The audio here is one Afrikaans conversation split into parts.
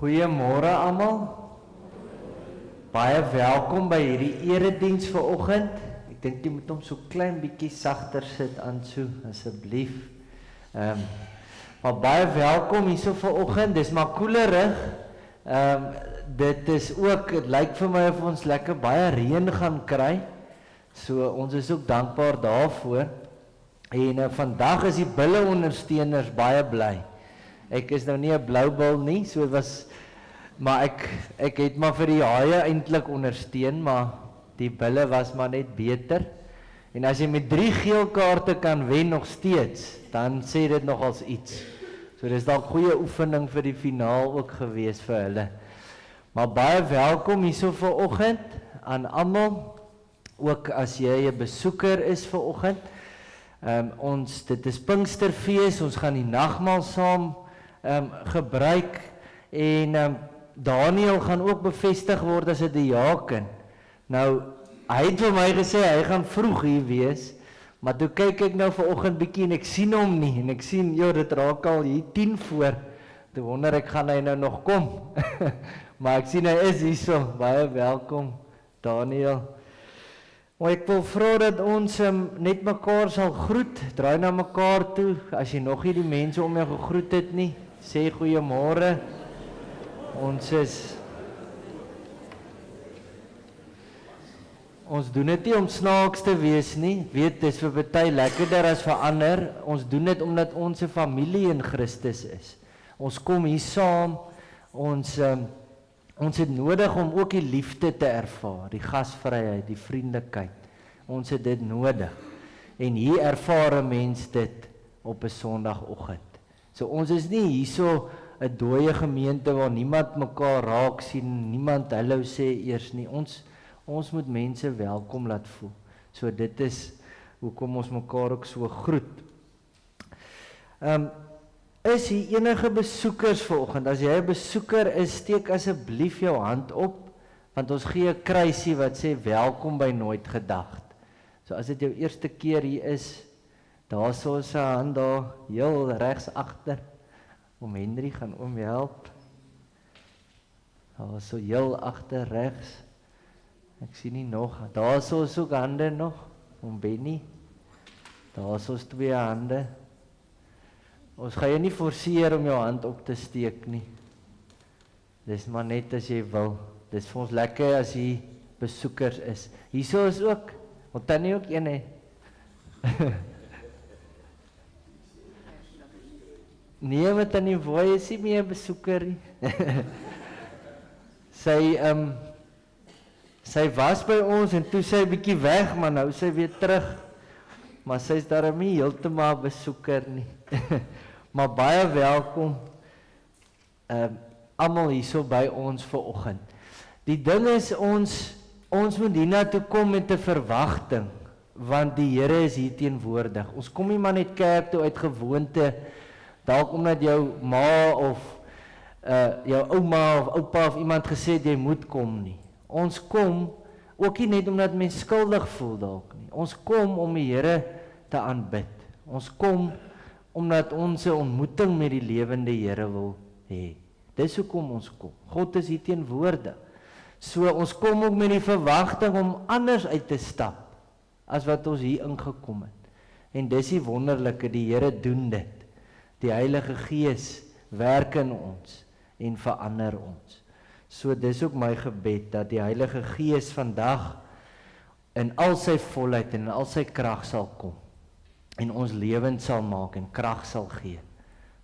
Goeiemôre almal. Baie welkom by hierdie erediens vanoggend. Ek dink jy moet hom so klein bietjie sagter sit aan so asseblief. Maar baie welkom hierso vanoggend. Dis maar koelerig. Dit is ook, dit lyk vir my of ons lekker baie reën gaan kry. So ons is ook dankbaar daarvoor. En vandag is die bulle ondersteuners baie bly. Ek is nou nie 'n blou bil nie, so was maar ek het maar vir die haie eintlik ondersteun, maar die bulle was maar net beter. En as jy met 3 geel kaarte kan wen nog steeds, dan sê dit nogals iets. So dis dalk goeie oefening vir die finaal ook gewees vir hulle. Maar baie welkom hierso vanoggend aan almal, ook as jy 'n besoeker is vanoggend. Dit is Pinksterfees, ons gaan die nagmaal saam gebruik en Daniel gaan ook bevestig word as 'n diaken. Nou, hy het vir my gesê hy gaan vroeg hier wees, maar toe kyk ek nou vanoggend bietjie en ek sien hom nie en ek sien, dit raak al hier 10 voor. Toe wonder ek gaan hy nou nog kom. Maar ek sien hy is hierso. Baie welkom Daniel. Maar ek wil vra dat ons net mekaar sal groet, draai na mekaar toe, as jy nog nie die mense om jou gegroet het nie, sê goeiemôre. Ons doen dit nie om snaaks te wees nie, weet, dis vir party lekkerder as vir ander, ons doen dit omdat ons 'n familie in Christus is. Ons kom hier saam, ons het nodig om ook die liefde te ervaar, die gasvryheid, die vriendelikheid. Ons het dit nodig. En hier ervaar 'n mens dit op 'n Sondagoggend. So ons is nie hierso 'n dooie gemeente waar niemand mekaar raak sien, niemand hallo sê eers nie. Ons moet mense welkom laat voel. So dit is hoekom ons mekaar ook so groet. Is hier enige besoekers vanoggend? As jy 'n besoeker is, steek asseblief jou hand op, want ons gee 'n kruisie wat sê welkom by Nooit Gedagte. So as dit jou eerste keer hier is, daar sou 'n hand daar heel regs agter. Oom Henry gaan oom help. Daar so heel agter regs. Ek sien nie nog. Daar sou so hande nog. Oom Benny. Daar sou 2 hande. Ons gaan jou nie forceer om jou hand op te steek nie. Dis maar net as jy wil. Dis vir ons lekker as jy besoekers is. Hierso is ook, want dan nie ook een hè. Nee, met dan nie woe is nie meer besoeker nie. Sy was by ons en toe sy bietjie weg, maar nou sy weer terug. Maar sy is daarom nie heeltemal besoeker nie. Maar baie welkom almal hierso by ons vanoggend. Die ding is ons moet hiernatoe kom met 'n verwagting, want die Here is hier teenwoordig. Ons kom nie maar net kerk toe uit gewoonte, dalk omdat jou ma of jou ouma of oupa of iemand gesê het jy moet kom nie. Ons kom ook nie net omdat mens skuldig voel dalk nie. Ons kom om die Here te aanbid. Ons kom omdat ons 'n ontmoeting met die lewende Here wil hê. Dis hoekom ons kom. God is hier teenwoordig. So ons kom ook met die verwagting om anders uit te stap as wat ons hier ingekom het. En dis die wonderlike, die Here doen dit. Die Heilige Gees werk in ons en verander ons. So dis ook my gebed dat die Heilige Gees vandag in al sy volheid en in al sy krag sal kom en ons lewend sal maak en krag sal gee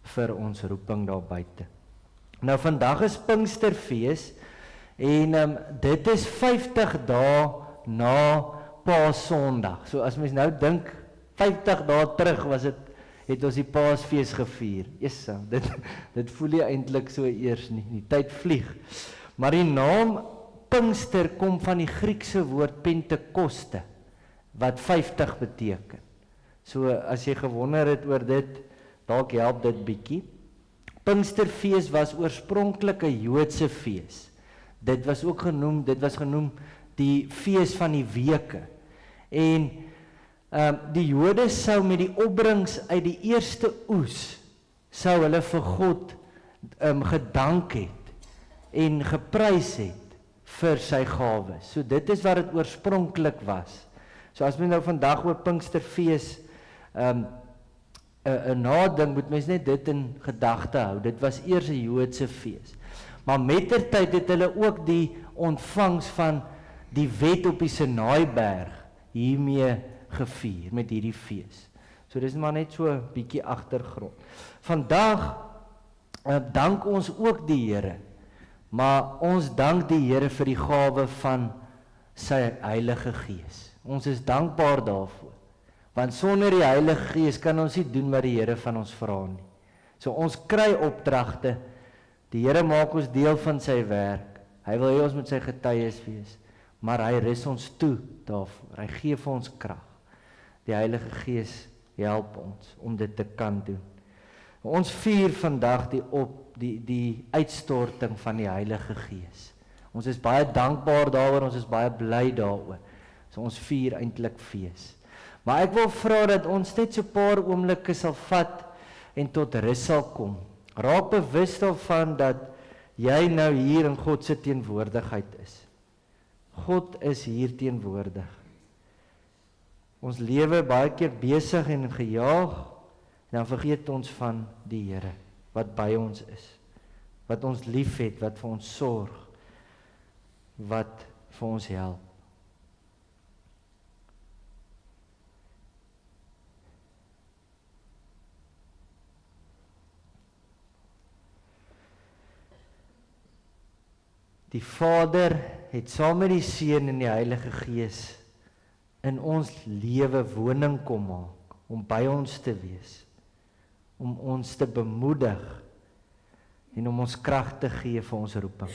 vir ons roeping daar buite. Nou vandag is Pinksterfees en dit is 50 dae na Paasondag. So as mens nou dink 50 dae terug het ons die Paasfees gevier. Yes, dit voel nie eintlik so eers nie. Die tyd vlieg. Maar die naam Pinkster kom van die Griekse woord Pentekoste wat 50 beteken. So as jy gewonder het oor dit, dalk help dit bietjie. Pinksterfees was oorspronklik 'n Joodse fees. Dit was genoem die fees van die weke. En die Jode sou met die opbrengs uit die eerste oes sou hulle vir God gedank het en geprys het vir sy gawes. So dit is wat dit oorspronklik was. So as mens nou vandag oor Pinksterfees nadink, moet mens net dit in gedagte hou. Dit was eers 'n Joodse fees. Maar mettertyd het hulle ook die ontvangs van die wet op die Sinaiberg hiermee gevier met hierdie fees. So dis maar net so 'n bietjie agtergrond. Vandag dank ons ook die Here, maar ons dank die Here vir die gawe van sy Heilige Gees. Ons is dankbaar daarvoor, want sonder die Heilige Gees kan ons nie doen wat die Here van ons vra nie. So ons kry opdragte, die Here maak ons deel van sy werk, hy wil hê ons moet sy getuies wees, maar hy rus ons toe daarvoor, hy gee vir ons krag. Die Heilige Gees help ons om dit te kan doen. Ons vier vandag die uitstorting van die Heilige Gees. Ons is baie dankbaar daaroor, ons is baie bly daaroor. So ons vier eintlik fees. Maar ek wil vra dat ons net so 'n paar oomblikke sal vat en tot rus sal kom. Raak bewus daarvan dat jy nou hier in God se teenwoordigheid is. God is hier teenwoordig. Ons lewe baie keer besig en gejaag, en dan vergeet ons van die Here wat by ons is, wat ons liefhet, wat vir ons sorg, wat vir ons help. Die Vader het saam met die Seun en die Heilige Gees in ons lewe woning kom maak, om by ons te wees, om ons te bemoedig en om ons krag te gee vir ons roeping.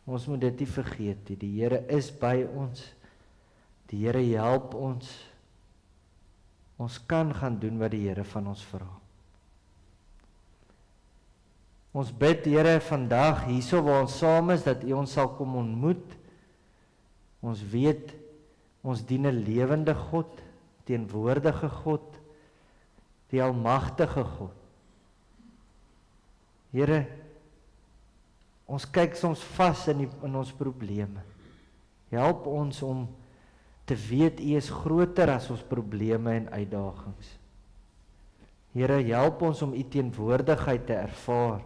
Ons moet dit nie vergeet nie. Die Here is by ons. Die Here help ons. Ons kan gaan doen wat die Here van ons vra. Ons bid, Here, vandag hierso waar ons saam is, dat U ons sal kom ontmoet. Ons weet, ons dien 'n lewende God, teenwoordige God, die almagtige God. Here, ons kyk soms vas in ons probleme. Help ons om te weet U is groter as ons probleme en uitdagings. Here, help ons om U teenwoordigheid te ervaar.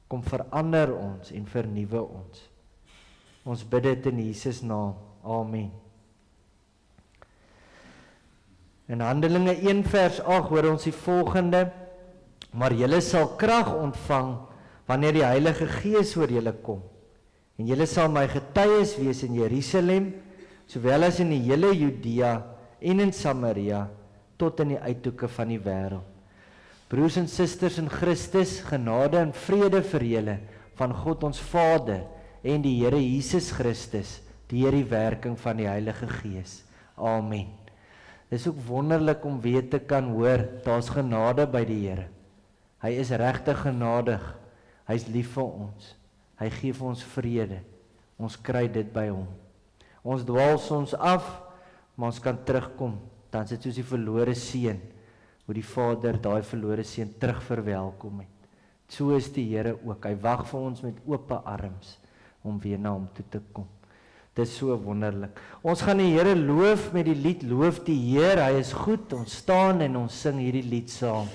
Kom verander ons en vernuwe ons. Ons bid dit in Jesus naam. Amen. In Handelinge 1 vers 8 hoor ons die volgende: maar julle sal krag ontvang wanneer die Heilige Gees oor julle kom. En julle sal my getuies wees in Jerusalem, sowel as in die hele Judea en in Samaria, tot in die uithoeke van die wêreld. Broers en susters in Christus, genade en vrede vir julle van God ons Vader en die Here Jesus Christus, deur die werking van die Heilige Gees. Amen. Dis ook wonderlik om weer te kan hoor, daar's genade by die Here. Hy is regtig genadig. Hy's lief vir ons. Hy gee vir ons vrede. Ons kry dit by hom. Ons dwaal soms af, maar ons kan terugkom. Dan is dit soos die verlore seun, hoe die Vader daai verlore seun terug verwelkom het. So is die Here ook. Hy wag vir ons met oop arms om weer na hom toe te kom. Dit is so wonderlik. Ons gaan die Here loof met die lied Loof die Heer, hy is goed. Ons staan en ons sing hierdie lied saam.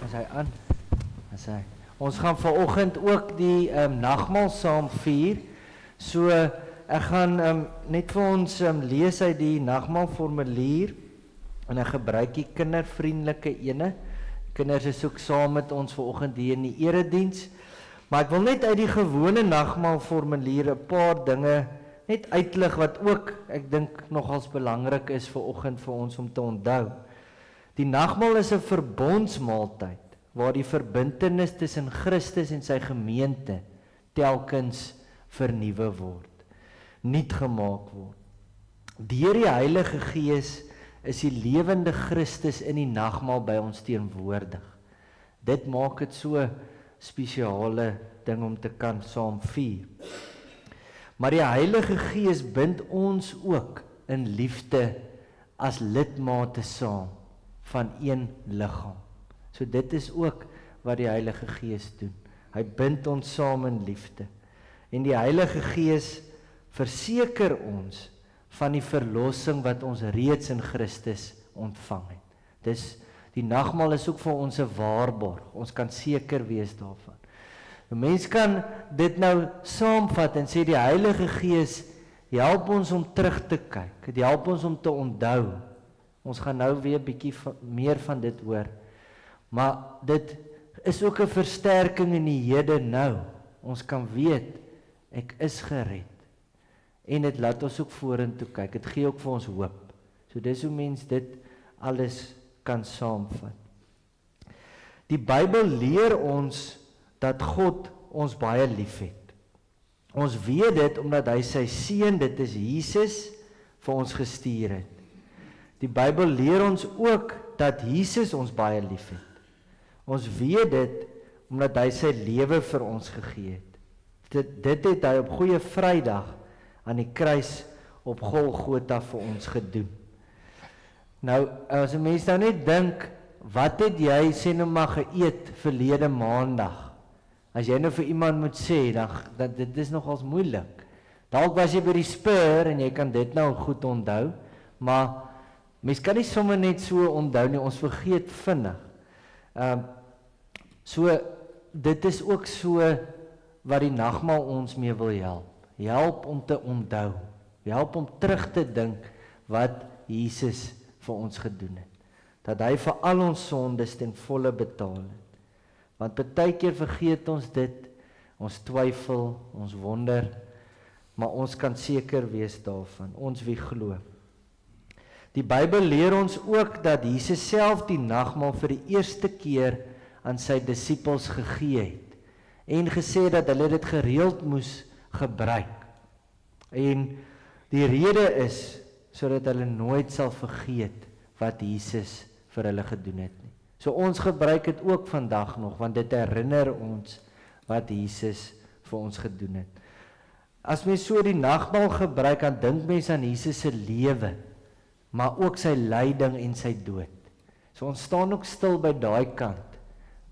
Is hy aan? Is hy? Ons gaan vanoggend ook die nagmaal saam vier. So ek gaan net vir ons lees uit die nagmaalformulier en ek gebruik die kindervriendelike ene. Kinders is ook saam met ons vanoggend hier in die erediens. Maar ek wil net uit die gewone nagmaalformulier 'n paar dinge net uitlig wat ook ek dink nogals belangrik is vanoggend vir ons om te onthou. Die nagmaal is 'n verbondsmaaltyd waar die verbintenis tussen Christus en sy gemeente telkens vernuwe word, nuut gemaak word. Deur die Heilige Gees is die lewende Christus in die nagmaal by ons teenwoordig. Dit maak dit so spesiale ding om te kan saam vier. Maar die Heilige Gees bind ons ook in liefde as lidmate saam van een liggaam. So dit is ook wat die Heilige Gees doen. Hy bind ons saam in liefde. En die Heilige Gees verseker ons van die verlossing wat ons reeds in Christus ontvang het. Dis die nagmaal is ook vir ons 'n waarborg. Ons kan seker wees daarvan. 'n Mens kan dit nou saamvat en sê die Heilige Gees help ons om terug te kyk. Dit help ons om te onthou. Ons gaan nou weer 'n bietjie meer van dit hoor. Maar dit is ook 'n versterking in die hede nou. Ons kan weet ek is gered. En dit laat ons ook vorentoe kyk. Dit gee ook vir ons hoop. So dis hoe mens dit alles kan saamvat. Die Bybel leer ons dat God ons baie liefhet. Ons weet dit omdat hy sy seun, dit is Jesus, vir ons gestuur het. Die Bybel leer ons ook dat Jesus ons baie liefhet. Ons weet dit omdat hy sy lewe vir ons gegee het. Dit het hy op Goeie Vrydag aan die kruis op Golgotha vir ons gedoen. Nou, as 'n mens nou net dink, wat het jy sê nou maar geëet verlede maandag? As jy nou vir iemand moet sê, dan dit is nogals moeilik. Dalk was jy by die Spur en jy kan dit nou goed onthou, maar mens kan nie sommer net so onthou nie, ons vergeet vinnig. So dit is ook so wat die nagmaal ons mee wil help. Help om te onthou. Help om terug te dink wat Jesus vir ons gedoen het. Dat hy vir al ons sondes ten volle betaal het. Want baie keer vergeet ons dit, ons twyfel, ons wonder, maar ons kan seker wees daarvan, ons wie glo. Die Bybel leer ons ook dat Jesus self die nagmaal vir die eerste keer aan sy disippels gegee het en gesê dat hulle dit gereeld moes gebruik. En die rede is sodat hulle nooit sal vergeet wat Jesus vir hulle gedoen het nie. So ons gebruik dit ook vandag nog, want dit herinner ons wat Jesus vir ons gedoen het. As mens so die nagmaal gebruik, dan dink mens aan Jesus se lewe, maar ook sy lyding en sy dood. So ons staan ook stil by daai kant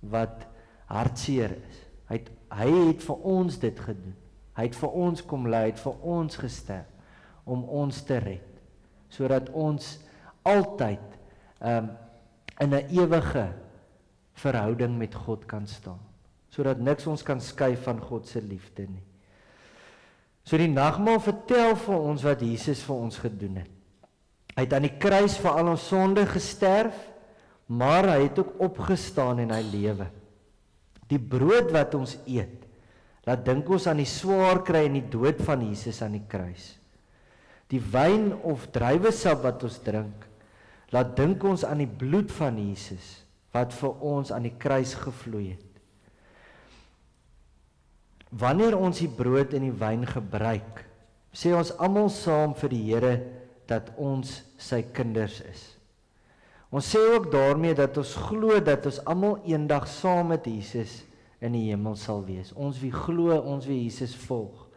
wat hartseer is. Hy het vir ons dit gedoen. Hy het vir ons kom ly, hy het vir ons gesterf om ons te red, sodat ons altyd in 'n ewige verhouding met God kan staan, sodat niks ons kan skei van God se liefde nie. So die nagmaal vertel vir ons wat Jesus vir ons gedoen het. Hy het aan die kruis vir al ons sonde gesterf, maar hy het ook opgestaan en hy lewe. Die brood wat ons eet, laat dink ons aan die swaar kry en die dood van Jesus aan die kruis. Die wyn of druiwesap wat ons drink, laat dink ons aan die bloed van Jesus wat vir ons aan die kruis gevloei het. Wanneer ons die brood en die wyn gebruik, sê ons almal saam vir die Here dat ons sy kinders is. Ons sê ook daarmee dat ons glo dat ons almal eendag saam met Jesus in die hemel sal wees. Ons wie glo, ons wie Jesus volg.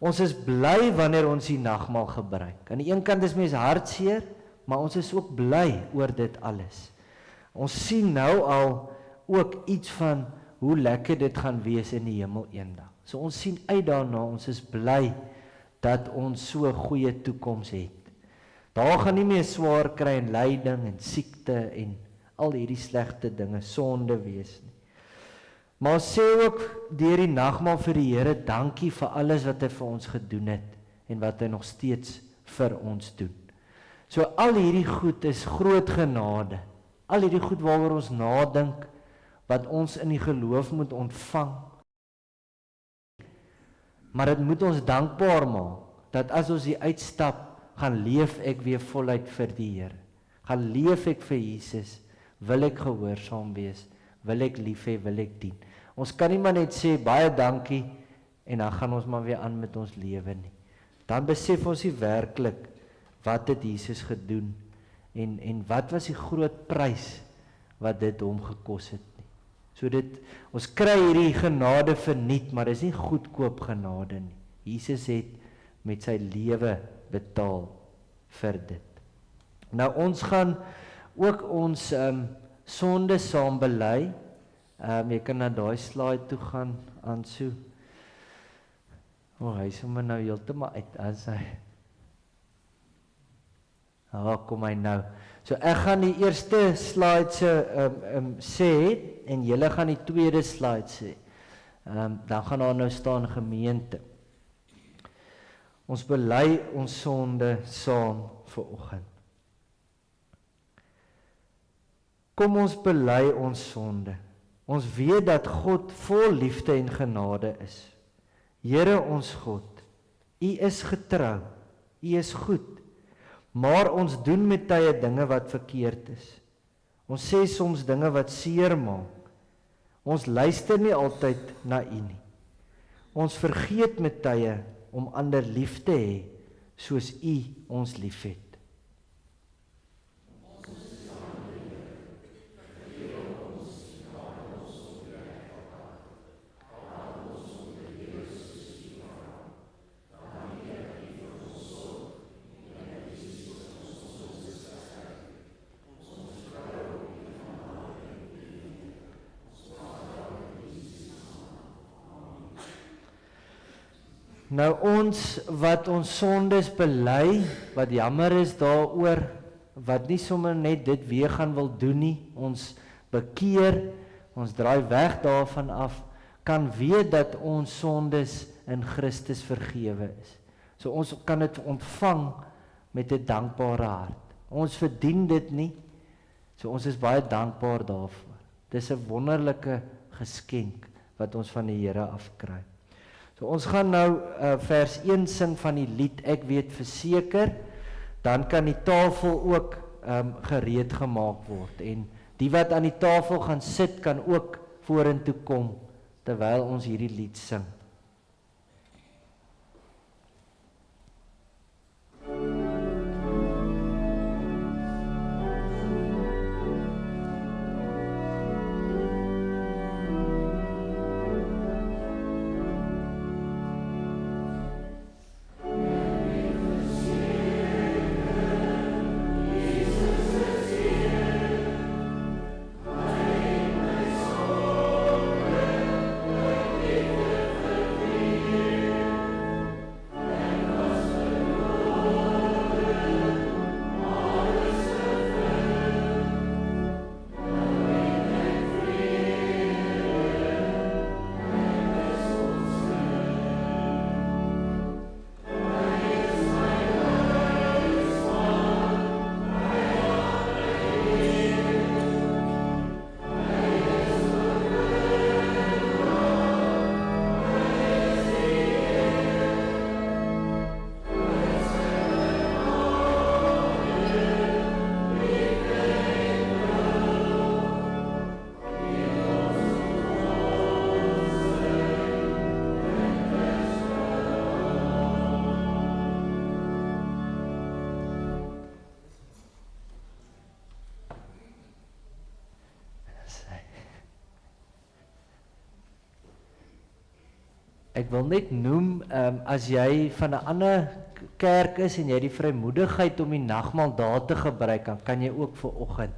Ons is bly wanneer ons die nagmaal gebruik. Aan die een kant is mens hartseer, maar ons is ook bly oor dit alles. Ons sien nou al ook iets van hoe lekker dit gaan wees in die hemel eendag. So ons sien uit daarna, ons is bly dat ons so 'n goeie toekoms het. Daar gaan nie meer swaar kry en lyding en siekte en al hierdie slegte dinge, sonde wees nie. Maar ons sê ook deur die nagmaal vir die Here dankie vir alles wat hy vir ons gedoen het en wat hy nog steeds vir ons doen. So al hierdie goed is groot genade. Al hierdie goed waaroor ons nadink, wat ons in die geloof moet ontvang. Maar dit moet ons dankbaar maak, dat as ons hier uitstap, gaan leef ek weer voluit vir die Here. Gaan leef ek vir Jesus, wil ek gehoorsaam wees, wil ek lief hê, wil ek dien. Ons kan nie maar net sê, baie dankie, en dan gaan ons maar weer aan met ons lewe nie. Dan besef ons nie werklik, wat het Jesus gedoen, en wat was die groot prys, wat dit hom gekos het nie. So ons kry hierdie genade verniet, maar dit is nie goedkoop genade nie. Jesus het met sy lewe betaal vir dit. Nou ons gaan ook ons sonde saam bely. Jy kan na daai slide toe gaan, Ansu. Hy is sommer nou heeltemal uit as hy. Kom hy nou. So ek gaan die eerste slide sê, en julle gaan die tweede slide sê. Dan gaan daar nou staan gemeente. Ons bely ons sonde saam vanoggend. Kom ons bely ons sonde. Ons weet dat God vol liefde en genade is. Here ons God, U is getrou, U is goed, maar ons doen met tye dinge wat verkeerd is. Ons sê soms dinge wat seer maak. Ons luister nie altyd na U nie. Ons vergeet met tye om ander lief te hê, soos U ons liefhet. Nou ons wat ons sondes bely, wat jammer is daaroor, wat nie sommer net dit weer gaan wil doen nie, ons bekeer, ons draai weg daarvan af, kan weet dat ons sondes in Christus vergewe is. So ons kan dit ontvang met 'n dankbare hart. Ons verdien dit nie, so ons is baie dankbaar daarvoor. Dis 'n wonderlike geskenk wat ons van die Here afkry. So ons gaan nou vers 1 sing van die lied Ek weet verseker, dan kan die tafel ook gereed gemaak word, en die wat aan die tafel gaan sit, kan ook vorentoe kom, terwyl ons hierdie lied sing. Ek wil net noem, as jy van 'n ander kerk is en jy die vrymoedigheid om die nagmaal daar te gebruik, dan kan jy ook vanoggend.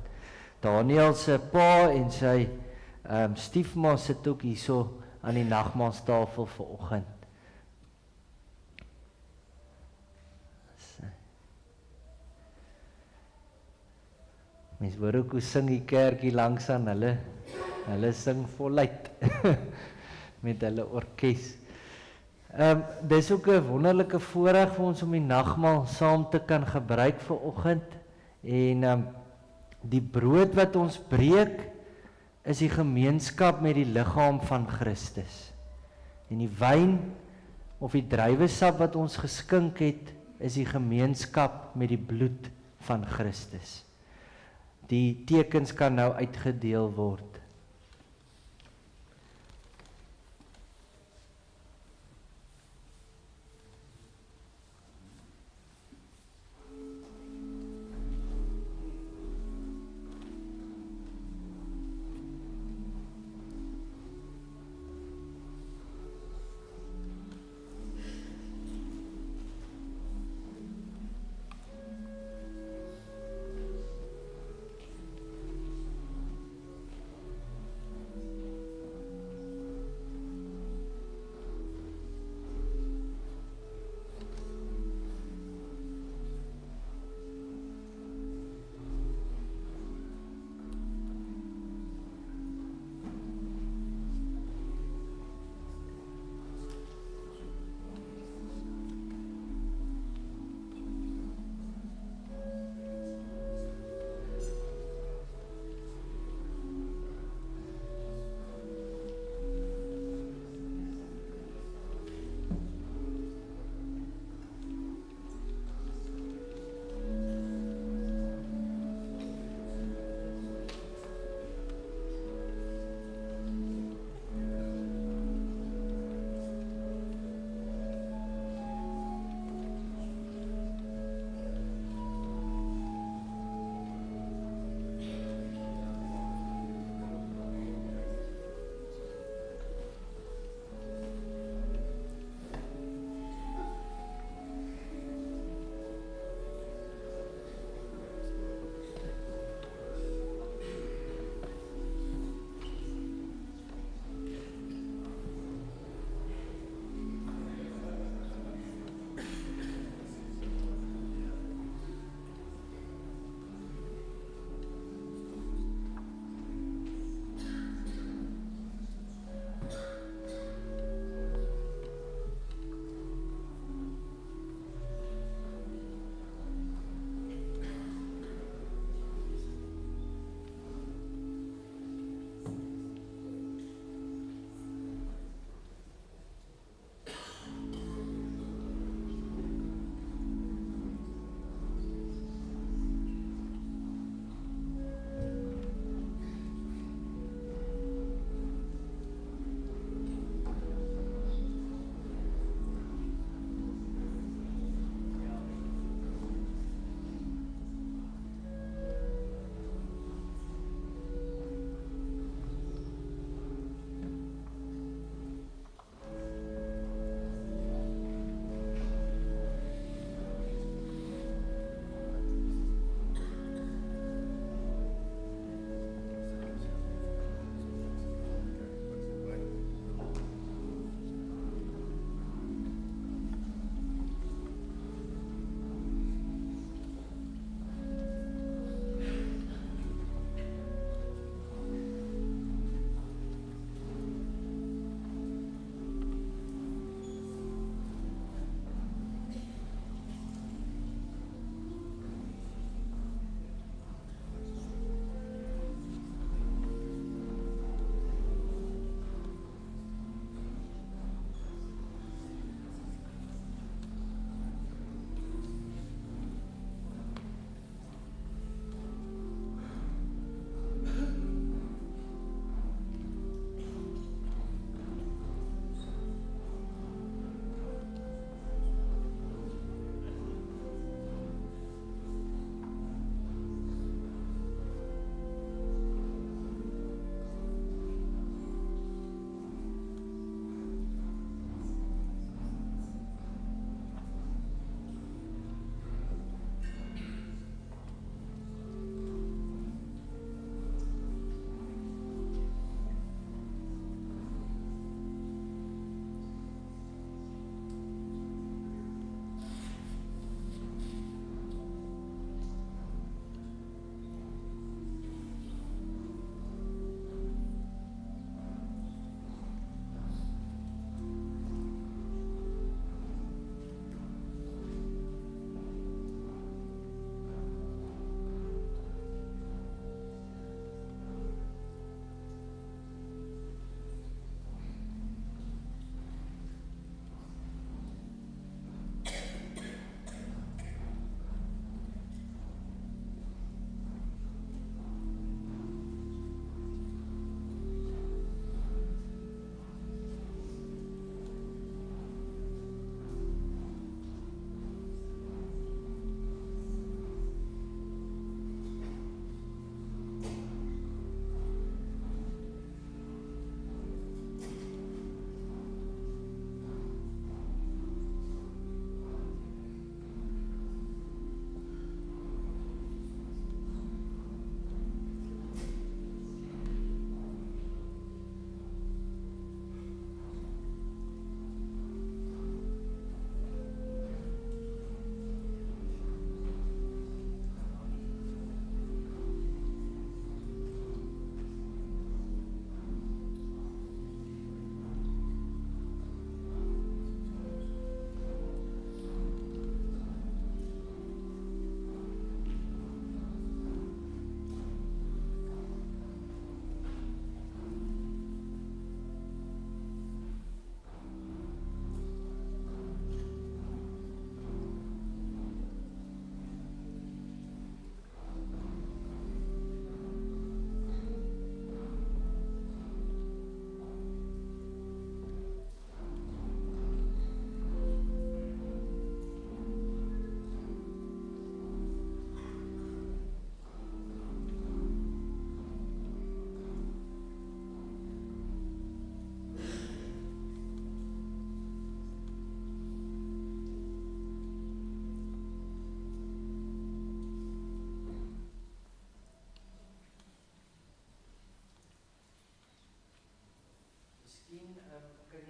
Daniel se pa en sy stiefma sit ook hierso aan die nagmaaltafel vanoggend. Mens hoor ook hoe sing die kerk hier langs aan hulle. Hulle sing voluit met hulle orkes. Dis ook 'n wonderlike voorreg vir ons om die nagmaal saam te kan gebruik vir oggend. En die brood wat ons breek is die gemeenskap met die liggaam van Christus. En die wyn of die druiwesap wat ons geskink het, is die gemeenskap met die bloed van Christus. Die tekens kan nou uitgedeel word.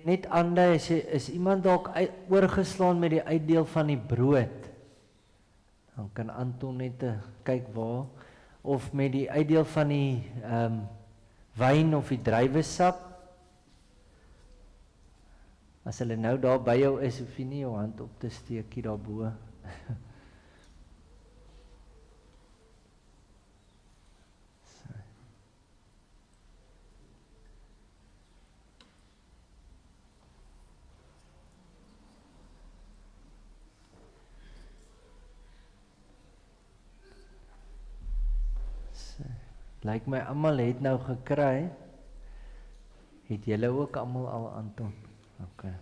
net aandui, is iemand dalk oorgeslaan met die uitdeel van die brood? Dan kan Anton net kyk waar, of met die uitdeel van die wyn of die druiwesap. As hulle nou daar by jou is, hoef jy nie jou hand op te steek hier daarbo. Lyk my almal het nou gekry. Het julle ook almal al, Anton? Okay.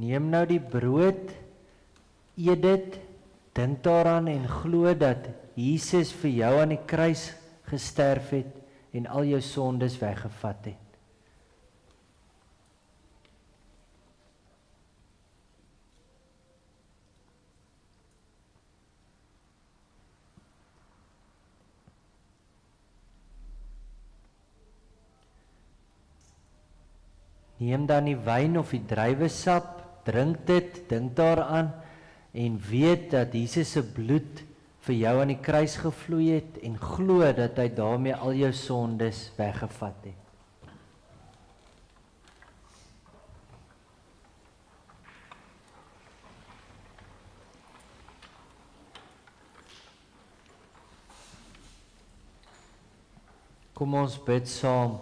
Neem nou die brood, eet dit, dink daaraan en glo dat Jesus vir jou aan die kruis gesterf het en al jou sondes weggevat het. Neem dan die wyn of die druiwesap, drink dit, dink daaraan en weet dat Jesus se bloed vir jou aan die kruis gevloei het en glo dat hy daarmee al jou sondes weggevat het. Kom ons bid saam.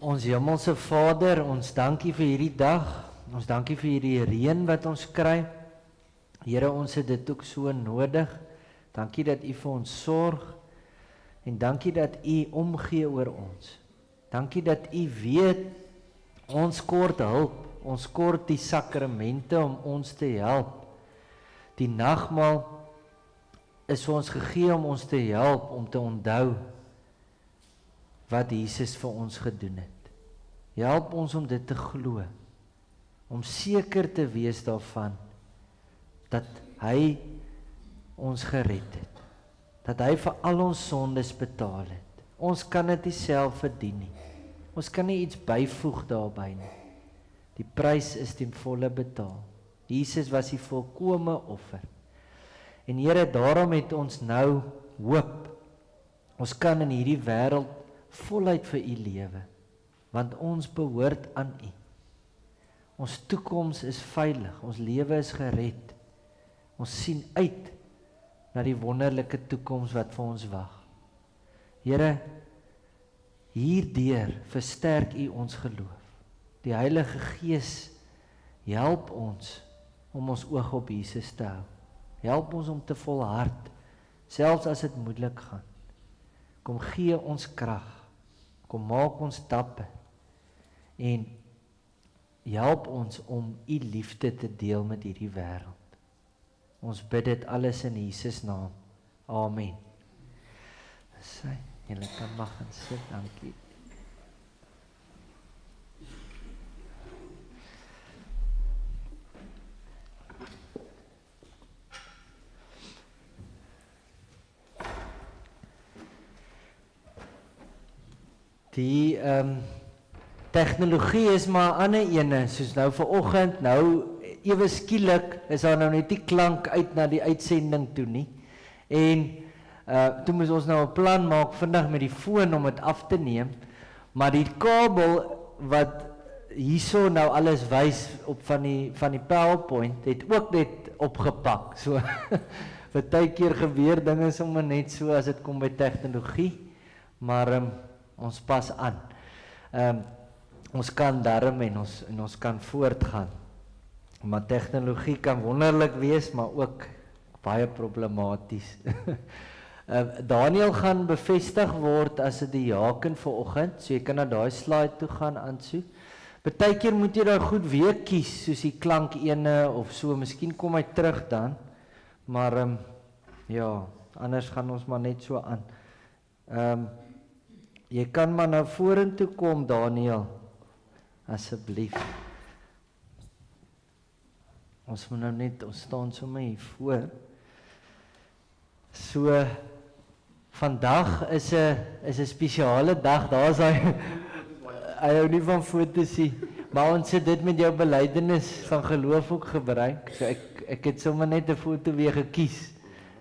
Ons hemelse Vader, ons dankie vir hierdie dag, ons dankie vir hierdie reën wat ons kry. Here, ons het dit ook so nodig. Dankie dat U vir ons sorg en dankie dat U omgee oor ons. Dankie dat U weet ons kort hulp, ons kort die sakramente om ons te help. Die nagmaal is vir ons gegee om ons te help om te onthou wat Jesus vir ons gedoen het. Help ons om dit te glo, om seker te wees daarvan, dat hy ons gered het, dat hy vir al ons sondes betaal het. Ons kan dit nie self verdien nie, ons kan nie iets byvoeg daarby nie. Die prys is ten volle betaal. Jesus was die volkome offer. En Here, daarom het ons nou hoop. Ons kan in hierdie wêreld voluit vir U lewe, want ons behoort aan U. Ons toekoms is veilig, ons lewe is gered. Ons sien uit na die wonderlike toekoms wat vir ons wag. Here, hierdeur versterk U ons geloof. Die Heilige Gees help ons om ons oog op Jesus te hou. Help ons om te volhard, selfs as dit moeilik gaan. Kom gee ons krag. Kom maak ons dapper en help ons om U liefde te deel met hierdie wêreld. Ons bid dit alles in Jesus naam. Amen. Sy, julle kan mag gaan sit, dankie. Die tegnologie is maar 'n ander ene, soos nou vanoggend, nou ewe skielik is daar nou net die klank uit na die uitsending toe nie. En toe moes ons nou 'n plan maak vandag met die foon om dit af te neem, maar die kabel wat hierso nou alles wys op van die PowerPoint het ook net opgepak. So partykeer gebeur dinge sommer net so as dit kom by tegnologie, maar ons pas aan. Ons kan darm en ons kan voortgaan. Maar tegnologie kan wonderlik wees, maar ook baie problematies. Daniel gaan bevestig word as 'n diaken vanoggend, so jy kan na daai slide toe gaan aansoek. Partykeer moet jy daai goed weer kies, soos die klank ene of so, miskien kom hy terug dan, maar ja, anders gaan ons maar net so aan. Jy kan maar nou vorentoe kom, Daniel, asseblief. Ons moet nou net, ons staan sommer hier voor. So, vandag is 'n spesiale dag, daar is hy hou nie van foto's nie, maar ons het dit met jou belydenis van geloof ook gebruik, so ek het sommer net 'n foto weer gekies,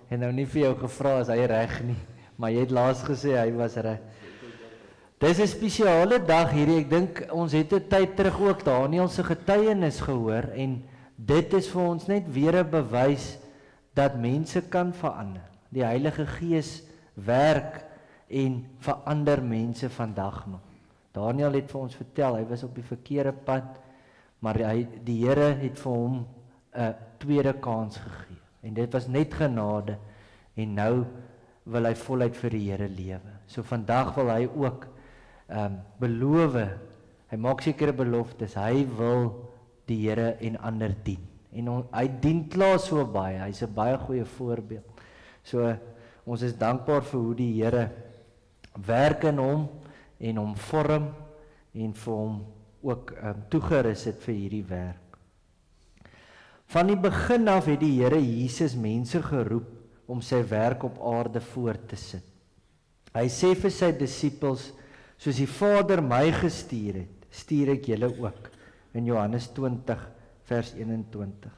en nou nie vir jou gevra as hy reg nie, maar jy het laas gesê hy was reg. Dis 'n spesiale dag hierdie, ek dink ons het 'n tyd terug ook Daniel se getuienis gehoor, en dit is vir ons net weer 'n bewys dat mense kan verander. Die Heilige Gees werk en verander mense vandag nog. Daniel het vir ons vertel, hy was op die verkeerde pad, maar die Here het vir hom 'n tweede kans gegee. En dit was net genade, en nou wil hy voluit vir die Here lewe. So vandag wil hy ook beloof, hy maak sekere beloftes, hy wil die Here en ander dien. En hy dien klaar so baie, hy's 'n baie goeie voorbeeld. So ons is dankbaar vir hoe die Here werk in hom en hom vorm en vir hom ook toegerus het vir hierdie werk. Van die begin af het die Here Jesus mense geroep om sy werk op aarde voort te sit. Hy sê vir sy disippels, soos die Vader my gestuur het, stuur ek julle ook, in Johannes 20 vers 21.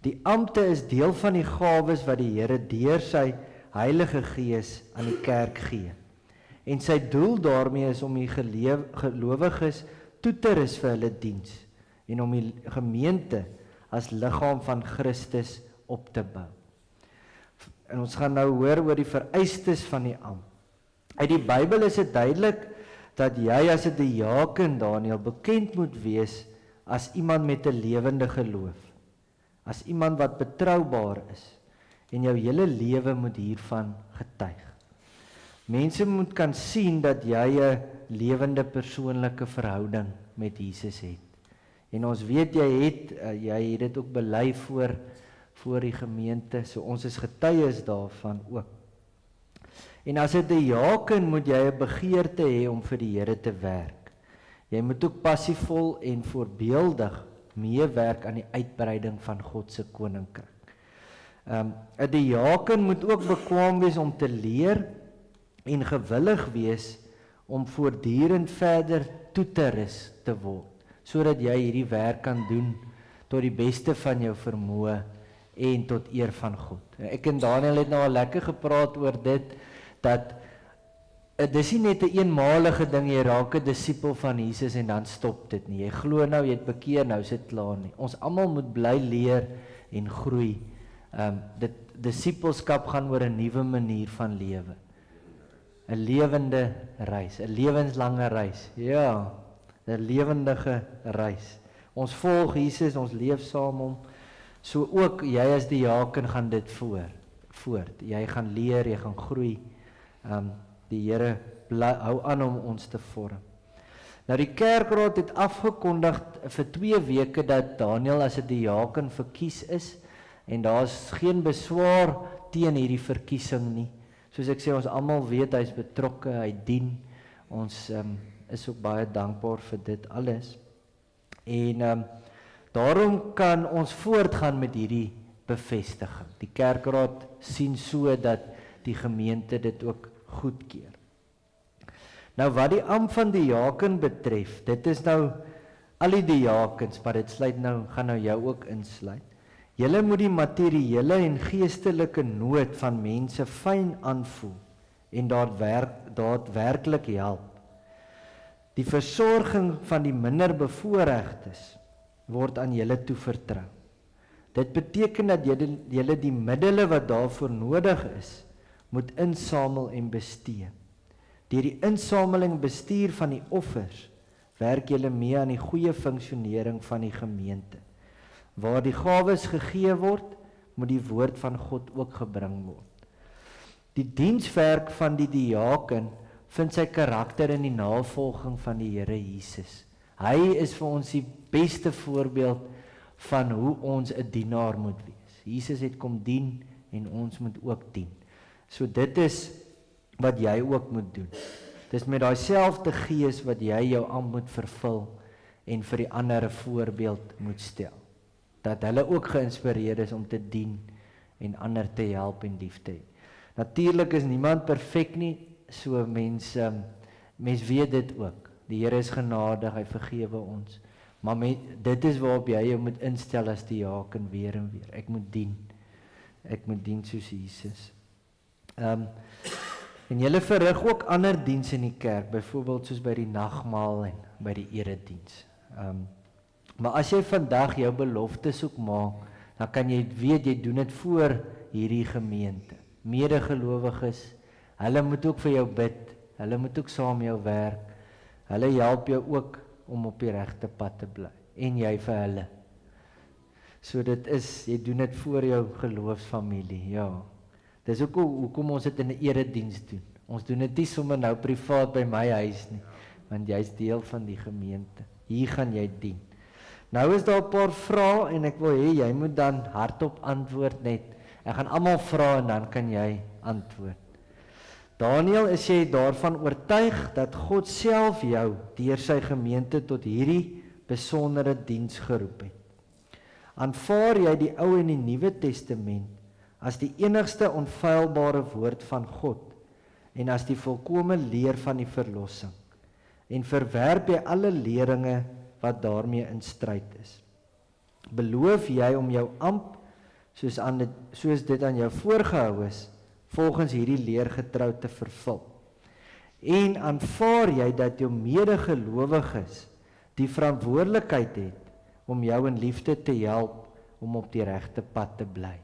Die ampte is deel van die gawes wat die Here deur sy Heilige Gees aan die kerk gee. En sy doel daarmee is om die gelowiges toe te rus vir hulle diens en om die gemeente as liggaam van Christus op te bou. En ons gaan nou hoor oor die vereistes van die ampt. Uit die Bybel is dit duidelik dat jy as 'n diaken, Daniel, bekend moet wees as iemand met 'n lewende geloof, as iemand wat betroubaar is, en jou hele lewe moet hiervan getuig. Mense moet kan sien dat jy 'n lewende persoonlike verhouding met Jesus het. En ons weet jy het dit ook bely voor die gemeente, so ons is getuies daarvan ook. En as 'n diaken moet jy 'n begeerte hê om vir die Here te werk. Jy moet ook passievol en voorbeeldig meewerk aan die uitbreiding van God se koninkryk. 'n Diaken moet ook bekwaam wees om te leer en gewillig wees om voortdurend verder toe te rus te word, sodat jy hierdie werk kan doen tot die beste van jou vermoë en tot eer van God. Ek en Daniel het nou al lekker gepraat oor dit, dat dis nie net 'n eenmalige ding, jy raak 'n disipel van Jesus en dan stop dit nie. Jy glo nou, jy het bekeer, nou is dit klaar nie. Ons almal moet bly leer en groei. Disipelskap gaan oor 'n nuwe manier van lewe. 'n Lewende reis, 'n lewenslange reis. Ja, 'n lewendige reis. Ons volg Jesus, ons leef saam hom. So ook jy as diaken gaan dit voort. Jy gaan leer, jy gaan groei. Die Here hou aan om ons te vorm. Nou die kerkraad het afgekondig vir 2 weke dat Daniel as 'n diaken verkies is, en daar's geen beswaar teen hierdie verkiesing nie. Soos ek sê, ons almal weet hy's betrokke, hy dien. Ons is ook baie dankbaar vir dit alles. En daarom kan ons voortgaan met hierdie bevestiging. Die kerkraad sien so dat die gemeente dit ook goedkeur. Nou wat die ampt van diaken betref, dit is nou al die diakens, maar dit gaan nou jou ook insluit. Julle moet die materiële en geestelike nood van mense fyn aanvoel en daadwerklik help. Die versorging van die minder bevoorregtes word aan julle toevertrou. Dit beteken dat julle die middele wat daarvoor nodig is, moet insamel en bestee. Deur die insameling bestuur van die offers, werk julle mee aan die goeie funksionering van die gemeente. Waar die gawes gegee word, moet die woord van God ook gebring word. Die dienswerk van die diaken vind sy karakter in die navolging van die Here Jesus. Hy is vir ons die beste voorbeeld van hoe ons 'n dienaar moet wees. Jesus het kom dien en ons moet ook dien. So dit is wat jy ook moet doen. Dis met daai selfde gees wat jy jou ampt moet vervul en vir die ander 'n voorbeeld moet stel. Dat hulle ook geïnspireer is om te dien en ander te help en lief te hê. Natuurlik is niemand perfek nie, so mens weet dit ook. Die Here is genadig, hy vergewe ons. Maar dit is waarop jy jou moet instel as die diaken weer en weer. Ek moet dien. Ek moet dien soos Jesus. En julle verrig ook ander dienste in die kerk, byvoorbeeld soos by die nagmaal en by die erediens. Maar as jy vandag jou beloftes ook maak, dan kan jy weet jy doen dit voor hierdie gemeente. Medegelowiges, hulle moet ook vir jou bid, hulle moet ook saam met jou werk. Hulle help jou ook om op die regte pad te bly en jy vir hulle. So dit is, jy doen dit voor jou geloofsfamilie, ja. Dis ook hoekom ons dit in 'n erediens doen. Ons doen dit nie sommer nou privaat by my huis nie, want jy's deel van die gemeente. Hier gaan jy dien. Nou is daar 'n paar vrae en ek wil hê jy moet dan hardop antwoord net. Ek gaan almal vra en dan kan jy antwoord. Daniel, is jy daarvan oortuig dat God self jou deur sy gemeente tot hierdie besondere diens geroep het? Aanvaar jy die Ou en die Nuwe Testament as die enigste onfeilbare woord van God en as die volkomme leer van die verlossing? En verwerp jy alle leringe wat daarmee in stryd is? Beloof jy om jou ampt soos dit aan jou voorgehou is, volgens hierdie leer getrou te vervul? En aanvaar jy dat jou medegelowiges die verantwoordelikheid het om jou in liefde te help om op die regte pad te bly?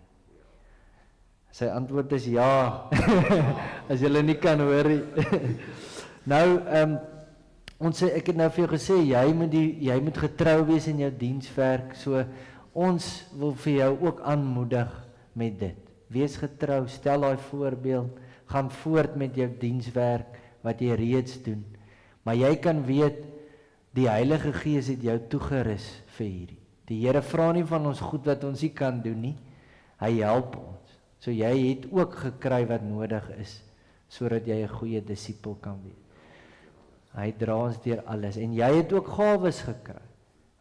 Sy antwoord is ja. As julle nie kan hoor nie. Nou, ek het nou vir jou gesê, jy moet getrou wees in jou dienswerk, so ons wil vir jou ook aanmoedig met dit. Wees getrou, stel daai voorbeeld, gaan voort met jou dienswerk wat jy reeds doen. Maar jy kan weet, die Heilige Gees het jou toegerus vir hierdie. Die Here vra nie van ons goed wat ons nie kan doen nie. Hy help ons. So jy het ook gekry wat nodig is, sodat jy 'n goeie disipel kan wees. Hy dra ons deur alles en jy het ook gawes gekry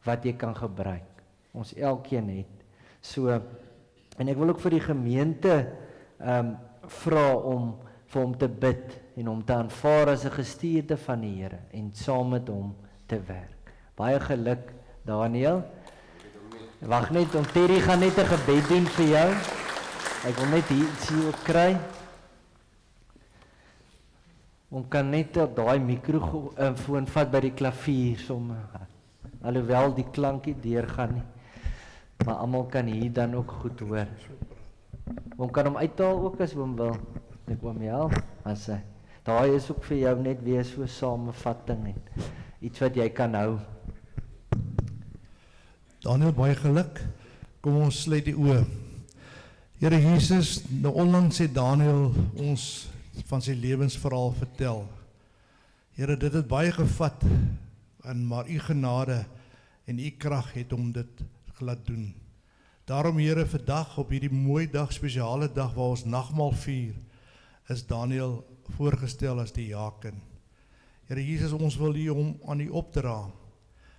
wat jy kan gebruik. Ons elkeen het. So, en ek wil ook vir die gemeente vra om vir hom te bid en hom te aanvaar as 'n gestuurde van die Here en saam met hom te werk. Baie geluk, Daniel. Wag net, om Terry gaan net 'n gebed doen vir jou. Ek wil net hier ook kry. Ons kan net daai mikrofoon vat by die klavier sommer. Alhoewel die klankie deurgaan nie. Maar almal kan hier dan ook goed hoor. Ons kan hom uithaal ook as oom wil. Ek oom help. As hy. Daai is ook vir jou net weer so samevatting en iets wat jy kan hou. Daniel, baie geluk. Kom ons sluit die oë. Here Jesus, nou onlangs het Daniel ons van sy lewensverhaal vertel. Here, dit het baie gevat, maar u genade en u krag het hom dit laat doen. Daarom, Here, vandag op hierdie mooi dag, spesiale dag waar ons nagmaal vier, is Daniel voorgestel as die diaken. Here Jesus, ons wil u hom aan u opdra,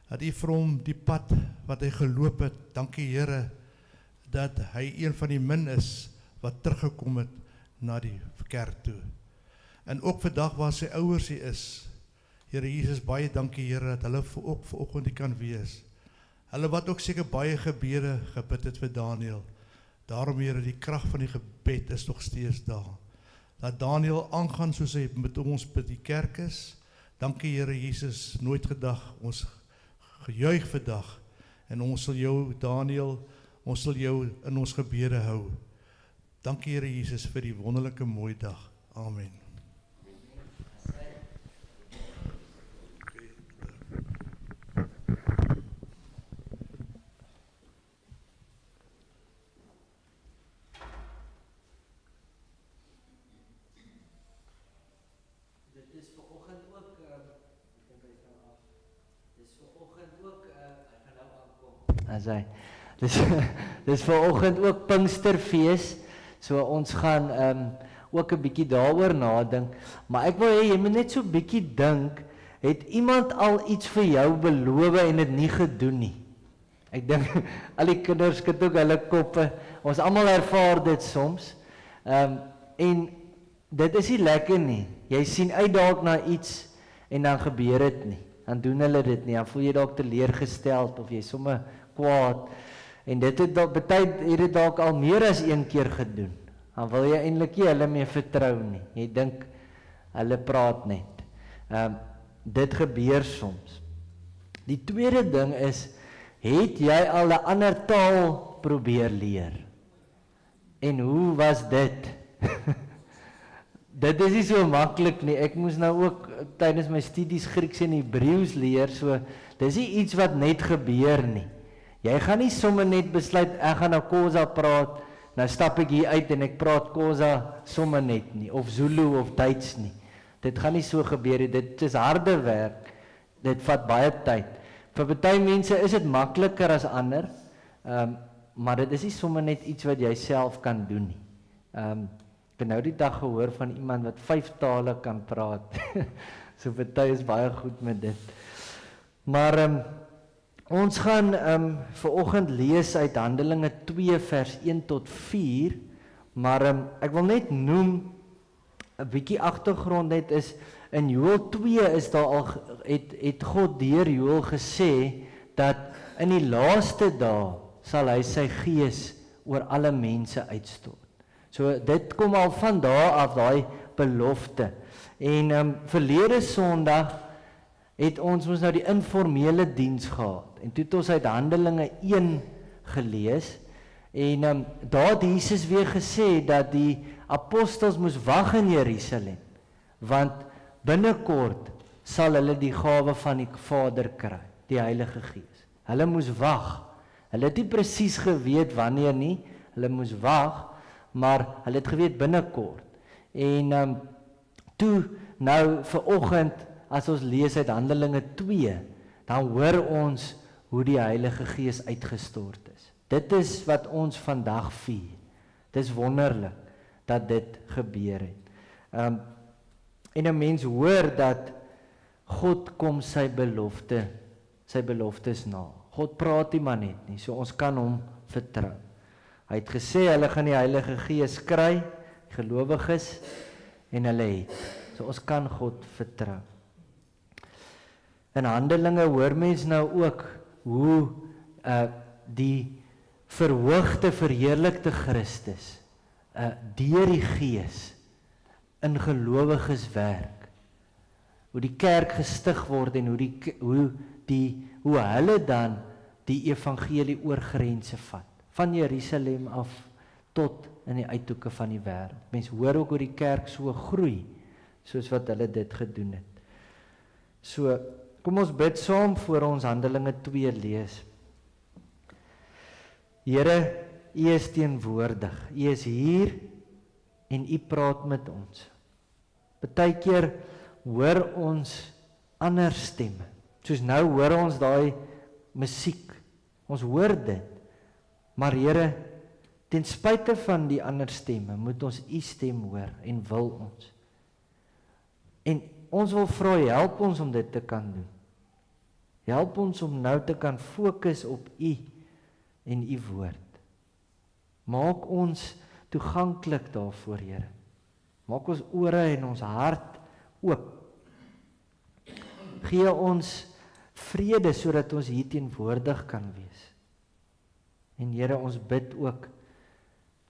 dat u vir hom die pad wat hy geloop het, dankie Here, dat hy een van die min is wat teruggekom het na die kerk toe. En ook vandag waar sy ouers hier is, Here Jesus, baie dankie Here, dat hulle ook vanoggend hier kan wees. Hulle wat ook seker baie gebede gebid het vir Daniel. Daarom Here, die krag van die gebed is nog steeds daar. Dat Daniel aangaan soos hy met ons by die kerk is. Dankie Here Jesus, nooit gedag, ons gejuig vandag. En ons sal jou, Daniel, ons sal jou in ons gebede hou. Dankie Here Jesus vir die wonderlike mooi dag. Amen. Dit is vanoggend ook, ek dink hy kan af. Dis vanoggend ook, ek gaan nou aankom. As hy. Dis vanoggend ook Pinksterfees, so ons gaan ook 'n bietjie daaroor nadink, maar ek wil hê jy moet net so bietjie dink, het iemand al iets vir jou beloof en dit nie gedoen nie? Ek dink al die kinders skud ook hulle koppe, ons almal ervaar dit soms, en dit is nie lekker nie, jy sien uit dalk na iets, en dan gebeur dit nie, dan doen hulle dit nie, dan voel jy dalk teleurgesteld, of jy sommer kwaad, en dit het dalk, het dit dalk al meer as een keer gedoen, dan wil jy eintlik nie hulle mee vertrou nie, jy dink, hulle praat net, dit gebeur soms. Die tweede ding is, het jy al 'n ander taal probeer leer? En hoe was dit? Dit is nie so maklik nie, ek moes nou ook tydens my studies Grieks en Hebreeus leer, so dis nie iets wat net gebeur nie. Jy gaan nie sommer net besluit, ek gaan nou Khoza praat, nou stap ek hier uit en ek praat Khoza sommer net nie, of Zulu of Duits nie. Dit gaan nie so gebeur nie, dit is harde werk, dit vat baie tyd. Vir baie mense is dit makliker as ander, maar dit is nie sommer net iets wat jy self kan doen nie. Ek het nou die dag gehoor van iemand wat 5 tale kan praat, so baie is baie goed met dit. Maar ons gaan vanoggend lees uit Handelinge 2 vers 1 tot 4, maar ek wil net noem, 'n bietjie agtergrond net is, in Joël 2 is daar al, het God deur Joël gesê, dat in die laaste dae sal hy sy gees oor alle mense uitstort. So dit kom al van daar af, daai belofte. En verlede Sondag het ons nou die informele diens gehad, en toe het ons uit Handelinge 1 gelees, en daar het Jesus weer gesê, dat die apostels moes wag in Jerusalem, want binnekort sal hulle die gawe van die Vader kry, die Heilige Gees. Hulle moes wag, hulle het nie presies geweet wanneer nie, hulle moes wag, maar hulle het geweet binnekort. En toe, nou vanoggend, as ons lees uit Handelinge 2, dan hoor ons hoe die Heilige Gees uitgestort is. Dit is wat ons vandag vier. Dit is wonderlik dat dit gebeur het. En 'n mens hoor dat God kom sy beloftes na. God praat nie maar net nie, so ons kan hom vertrou. Hy het gesê, hulle gaan die Heilige Gees kry, gelowiges, en hulle het. So ons kan God vertrou. In Handelinge hoor mens nou ook, hoe die verhoogde, verheerlikte Christus, deur die Gees, in gelowiges werk, hoe die kerk gestig word, en hoe hulle dan die evangelie oor grense vat, van Jerusalem af tot in die uithoeke van die wêreld. Mense hoor ook hoe die kerk so groei, soos wat hulle dit gedoen het. So, kom ons bid saam voor ons Handelinge 2 lees. Here, U is teenwoordig, U is hier, en U praat met ons. Partykeer hoor ons ander stemme, soos nou hoor ons daai musiek, ons hoor dit, maar Here, ten spyte van die ander stemme, moet ons U stem hoor, en wil ons. En ons wil vra, help ons om dit te kan doen. Help ons om nou te kan fokus op U en U woord. Maak ons toeganklik daarvoor, Here. Maak ons ore en ons hart oop. Gee ons vrede, sodat ons hier teenwoordig kan wees. En Here, ons bid ook,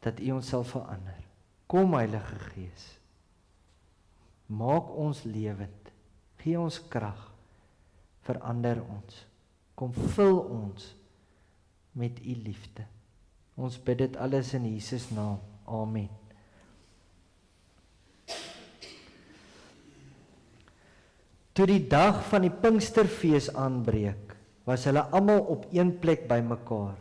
dat U ons sal verander. Kom, Heilige Gees. Maak ons lewend. Gee ons krag. Verander ons. Kom vul ons met U liefde. Ons bid dit alles in Jesus naam. Amen. Toe die dag van die Pinksterfees aanbreek, was hulle almal op een plek bymekaar.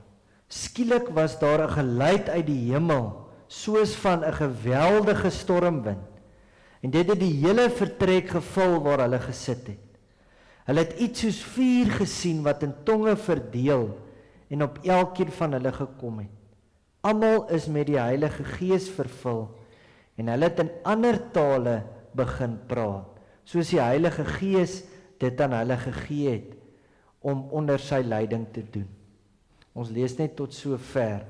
Skielik was daar 'n geluid uit die hemel, soos van 'n geweldige stormwind, en dit het die hele vertrek gevul waar hulle gesit het. Hulle het iets soos vuur gesien wat in tonge verdeel en op elkeen van hulle gekom het. Almal is met die Heilige Gees vervul en hulle het in ander tale begin praat, soos die Heilige Gees dit aan hulle gegee het om onder sy leiding te doen. Ons lees net tot so ver.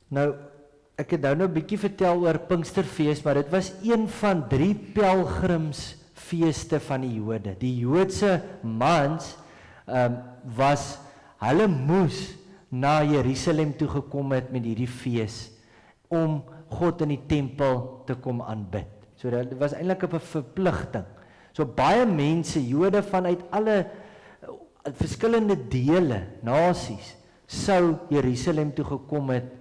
Nou, ek het nou 'n bietjie vertel oor Pinksterfees, maar dit was een van 3 pelgrimsfeeste van die Jode. Die Joodse mans hulle moes na Jerusalem toe gekom het met hierdie fees om God in die tempel te kom aanbid. So dit was eintlik 'n verpligting. So baie mense, Jode vanuit alle verskillende dele, nasies, sou Jerusalem toe gekom het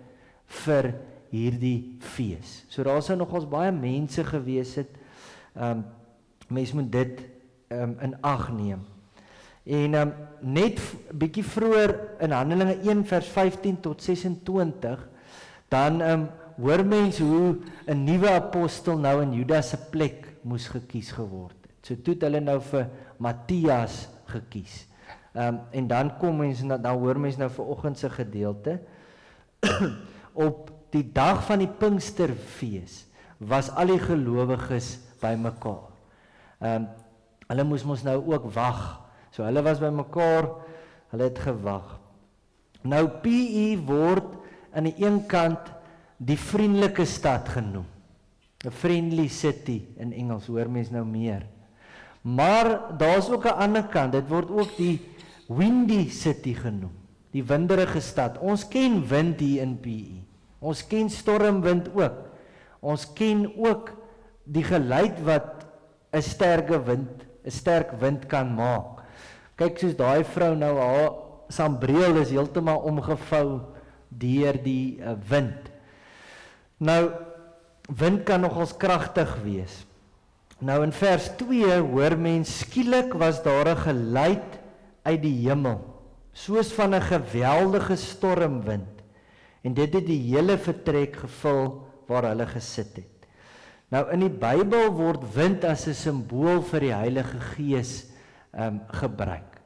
vir hierdie fees. So daar sou nogals baie mense gewees het. Mens moet dit in ag neem. En net bietjie vroeër in Handelinge 1 vers 15 tot 26, dan hoor mens hoe 'n nuwe apostel nou in Judas se plek moes gekies geword het. So toe het hulle nou vir Matthias gekies. En dan kom mens, dan hoor mens nou vanoggend se gedeelte. Op die dag van die Pinksterfees was al die gelowiges bymekaar. Hulle moes mos nou ook wag. So hulle was bymekaar, hulle het gewag. Nou PE word aan die een kant die vriendelike stad genoem. A friendly city in Engels, hoor mens nou meer. Maar daar's ook 'n ander kant, dit word ook die windy city genoem. Die winderige stad. Ons ken wind hier in PE. Ons ken stormwind ook. Ons ken ook die geluid wat 'n sterk wind kan maak. Kyk soos daai vrou nou, haar sambreel is heeltemal omgevou deur die wind. Nou, wind kan nogals kragtig wees. Nou in vers 2 hoor mens, skielik was daar 'n geluid uit die hemel, soos van 'n geweldige stormwind. En dit het die hele vertrek gevul waar hulle gesit het. Nou in die Bybel word wind as 'n simbool vir die Heilige Gees gebruik.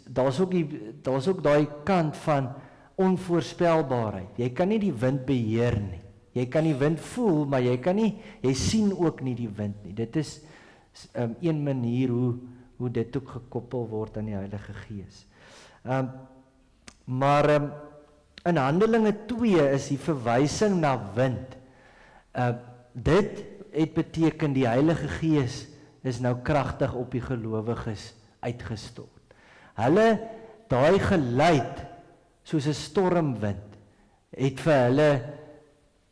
Daar's ook daai kant van onvoorspelbaarheid. Jy kan nie die wind beheer nie. Jy kan die wind voel, maar jy sien ook nie die wind nie. Dit is een manier hoe dit ook gekoppel word aan die Heilige Gees. Maar in Handelinge 2 is die verwysing na wind. Dit het beteken die Heilige Gees is nou kragtig op die gelowiges uitgestort. Hulle, daai geluid soos 'n stormwind, het vir hulle,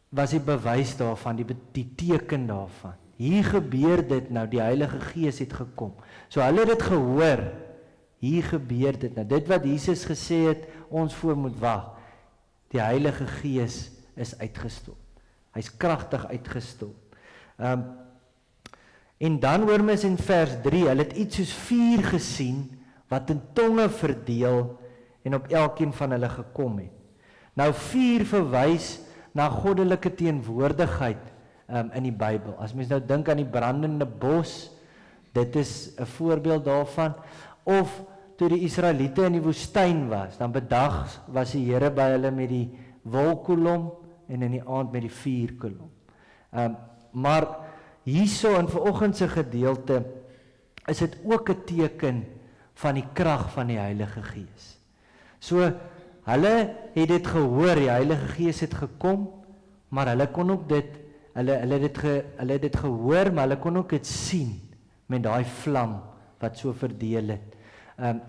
was die bewys daarvan, die teken daarvan. Hier gebeur dit nou, die Heilige Gees het gekom. So hulle het dit gehoor, hier gebeur dit nou. Dit wat Jesus gesê het, ons voor moet wag. Die Heilige Gees is uitgestort. Hy's kragtig uitgestort. En dan hoor mens in vers 3, hulle het iets soos vuur gesien, wat in tonge verdeel en op elkeen van hulle gekom het. Nou vuur verwys na goddelike teenwoordigheid in die Bybel. As mens nou dink aan die brandende bos, dit is 'n voorbeeld daarvan. Of toe die Israeliete in die woestyn was, dan bedags was die Here by hulle met die wolkkolom en in die aand met die vuurkolom. Maar hierso in vanoggend se gedeelte is dit ook 'n teken van die krag van die Heilige Gees. So hulle het dit gehoor, die Heilige Gees het gekom, maar hulle kon ook hulle het dit gehoor, maar hulle kon ook dit sien met daai vlam wat so verdeel het.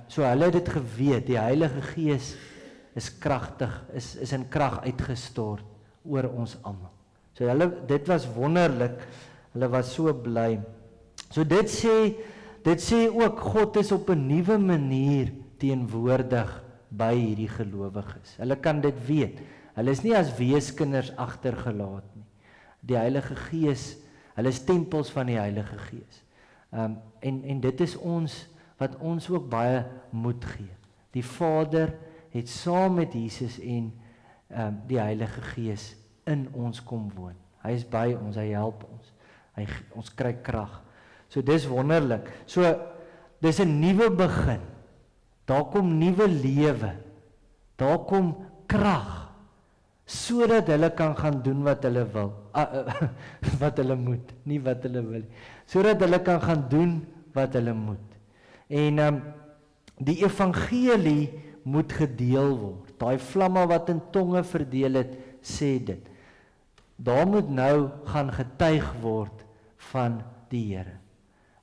So hulle het dit geweet, die Heilige Gees is kragtig, is in krag uitgestort oor ons almal. So dit was wonderlik. Hulle was so bly. So dit sê ook God is op 'n nuwe manier teenwoordig by hierdie gelowiges. Hulle kan dit weet. Hulle is nie as weeskinders agtergelaat nie. Die Heilige Gees, hulle is tempels van die Heilige Gees. En dit is wat ons ook baie moed gee. Die Vader het saam met Jesus en die Heilige Gees in ons kom woon. Hy is by ons, hy help ons. Ons kry krag. So dis wonderlik. So dis 'n nuwe begin. Daar kom nuwe lewe. Daar kom krag sodat hulle kan gaan doen wat hulle wil. Wat hulle moet, nie wat hulle wil nie. Sodat hulle kan gaan doen wat hulle moet. En die evangelie moet gedeel word. Daai vlamme wat in tonge verdeel het, sê dit. Daar moet nou gaan getuig word van die Here.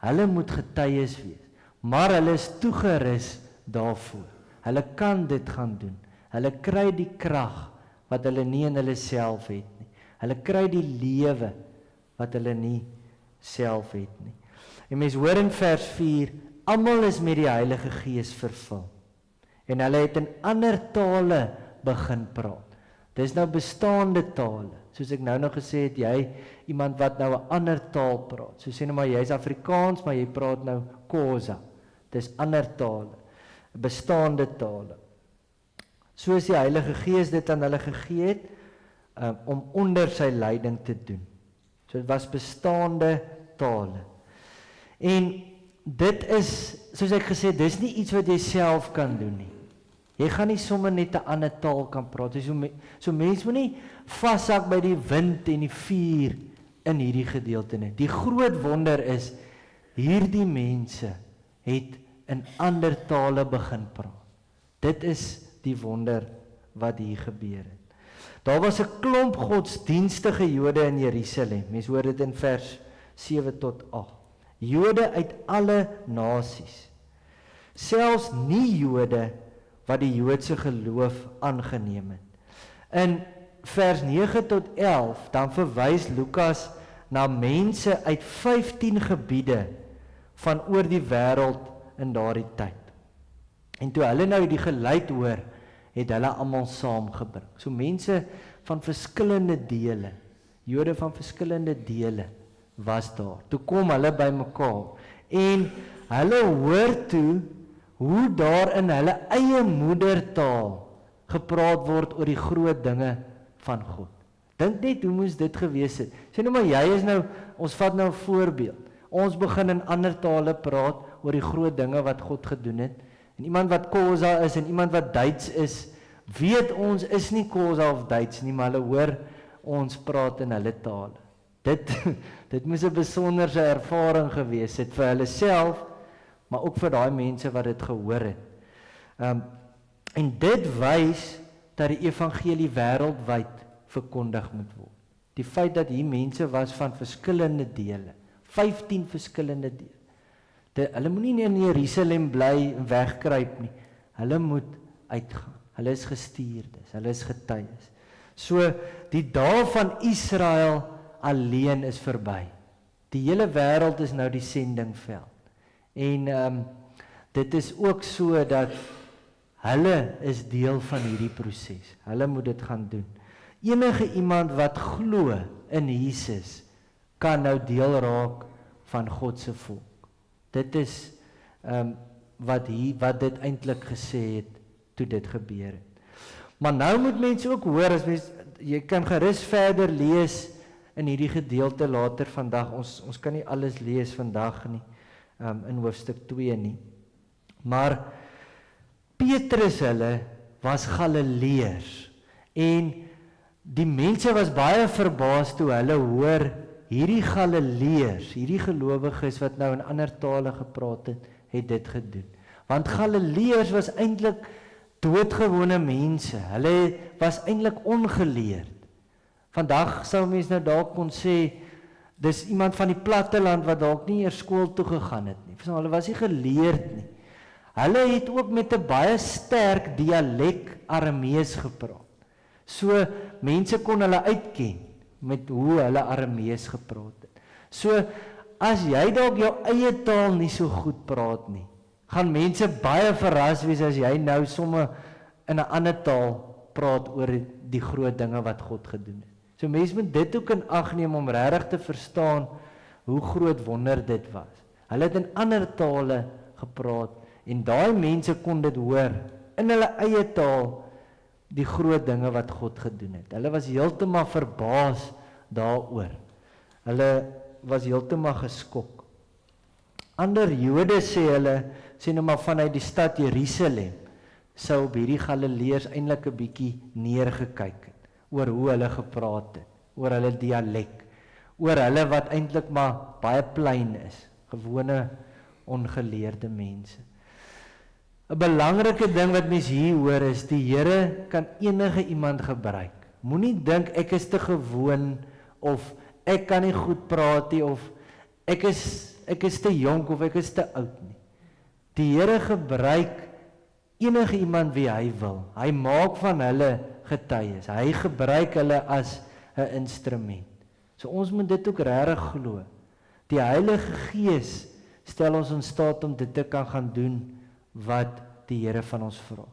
Hulle moet getuies wees, maar hulle is toegerus daarvoor. Hulle kan dit gaan doen. Hulle kry die krag wat hulle nie in hulle self het nie. Hulle kry die lewe wat hulle nie self het nie. En mens hoor in vers 4, almal is met die Heilige Gees vervul. En hulle het in ander tale begin praat. Dis nou bestaande tale. Soos ek nou gesê het, jy iemand wat nou 'n ander taal praat. So sê nou maar jy's Afrikaans, maar jy praat nou Khoza. Dis ander tale, bestaande tale. Soos die Heilige Gees dit aan hulle gegee het om onder sy leiding te doen. So dit was bestaande tale. En dit is, soos ek gesê het, dis nie iets wat jy self kan doen nie. Jy gaan nie sommer net 'n ander taal kan praat. So mense moet nie vashak by die wind en die vuur in hierdie gedeelte nie. Die groot wonder is, hierdie mense het in ander tale begin praat. Dit is die wonder wat hier gebeur het. Daar was 'n klomp godsdienstige Jode in Jerusalem. Mens hoor dit in vers 7 tot 8. Jode uit alle nasies. Selfs nie Jode wat die Joodse geloof aangeneem het. In vers 9 tot 11, dan verwys Lukas na mense uit 15 gebiede van oor die wêreld in daardie tyd. En toe hulle nou die geluid hoor, het hulle almal saamgebring. So mense van verskillende dele, Jode van verskillende dele was daar. Toe kom hulle bymekaar en hulle hoor toe hoe daar in hulle eie moedertaal gepraat word oor die groot dinge van God. Dink net hoe moes dit gewees het. Sê nou maar jy is nou, ons vat nou 'n voorbeeld. Ons begin in ander tale praat oor die groot dinge wat God gedoen het. En iemand wat Khoza is en iemand wat Duits is, weet ons is nie Khoza of Duits nie, maar hulle hoor ons praat in hulle tale. Dit moes 'n besonderse ervaring gewees het vir hulle self, maar ook vir daai mense wat dit gehoor het. En dit wys dat die evangelie wêreldwyd verkondig moet word. Die feit dat hier mense was van verskillende dele, 15 verskillende dele. Hulle moenie in Jerusalem bly en wegkruip nie. Hulle moet uitgaan. Hulle is gestuurdes, hulle is getuies. So die dae van Israel alleen is verby. Die hele wêreld is nou die sendingveld. En dit is ook so dat hulle is deel van hierdie proses. Hulle moet dit gaan doen. Enige iemand wat glo in Jesus kan nou deel raak van God se volk. Dit is wat dit eintlik gesê het toe dit gebeur het. Maar nou moet mense ook hoor, jy kan gerus verder lees in hierdie gedeelte later vandag. Ons kan nie alles lees vandag nie, in hoofstuk 2 nie. Maar Petrus hulle was Galileërs en die mense was baie verbaas toe hulle hoor hierdie Galileërs, hierdie gelowiges wat nou in ander tale gepraat het dit gedoen. Want Galileërs was eintlik doodgewone mense. Hulle was eintlik ongeleerd. Vandag sou mens nou dalk kon sê dis iemand van die platteland wat dalk nie eers skool toe gegaan het nie. Hulle was nie geleerd nie. Hulle het ook met 'n baie sterk dialek Aramees gepraat. So mense kon hulle uitken met hoe hulle Aramees gepraat het. So as jy dalk jou eie taal nie so goed praat nie, gaan mense baie verras wees as jy nou sommer in 'n ander taal praat oor die groot dinge wat God gedoen het. So mense moet dit ook in ag neem om regtig te verstaan hoe groot wonder dit was. Hulle het in ander tale gepraat en daai mense kon dit hoor in hulle eie taal die groot dinge wat God gedoen het. Hulle was heeltemal verbaas daaroor. Hulle was heeltemal geskok. Ander Jode sê nou maar vanuit die stad Jerusalem, sou op hierdie Galileërs eintlik 'n bietjie neergekyk het, oor hoe hulle gepraat het, oor hulle dialek, oor hulle wat eintlik maar baie plain is, gewone ongeleerde mense. 'n Belangrike ding wat mens hier hoor is, die Here kan enige iemand gebruik. Moenie dink ek is te gewoon, of ek kan nie goed praat nie, of ek is te jonk, of ek is te oud nie. Die Here gebruik enige iemand wie hy wil. Hy maak van hulle getuies. Hy gebruik hulle as 'n instrument. So ons moet dit ook regtig glo. Die Heilige Gees stel ons in staat om dit te kan gaan doen wat die Here van ons vra.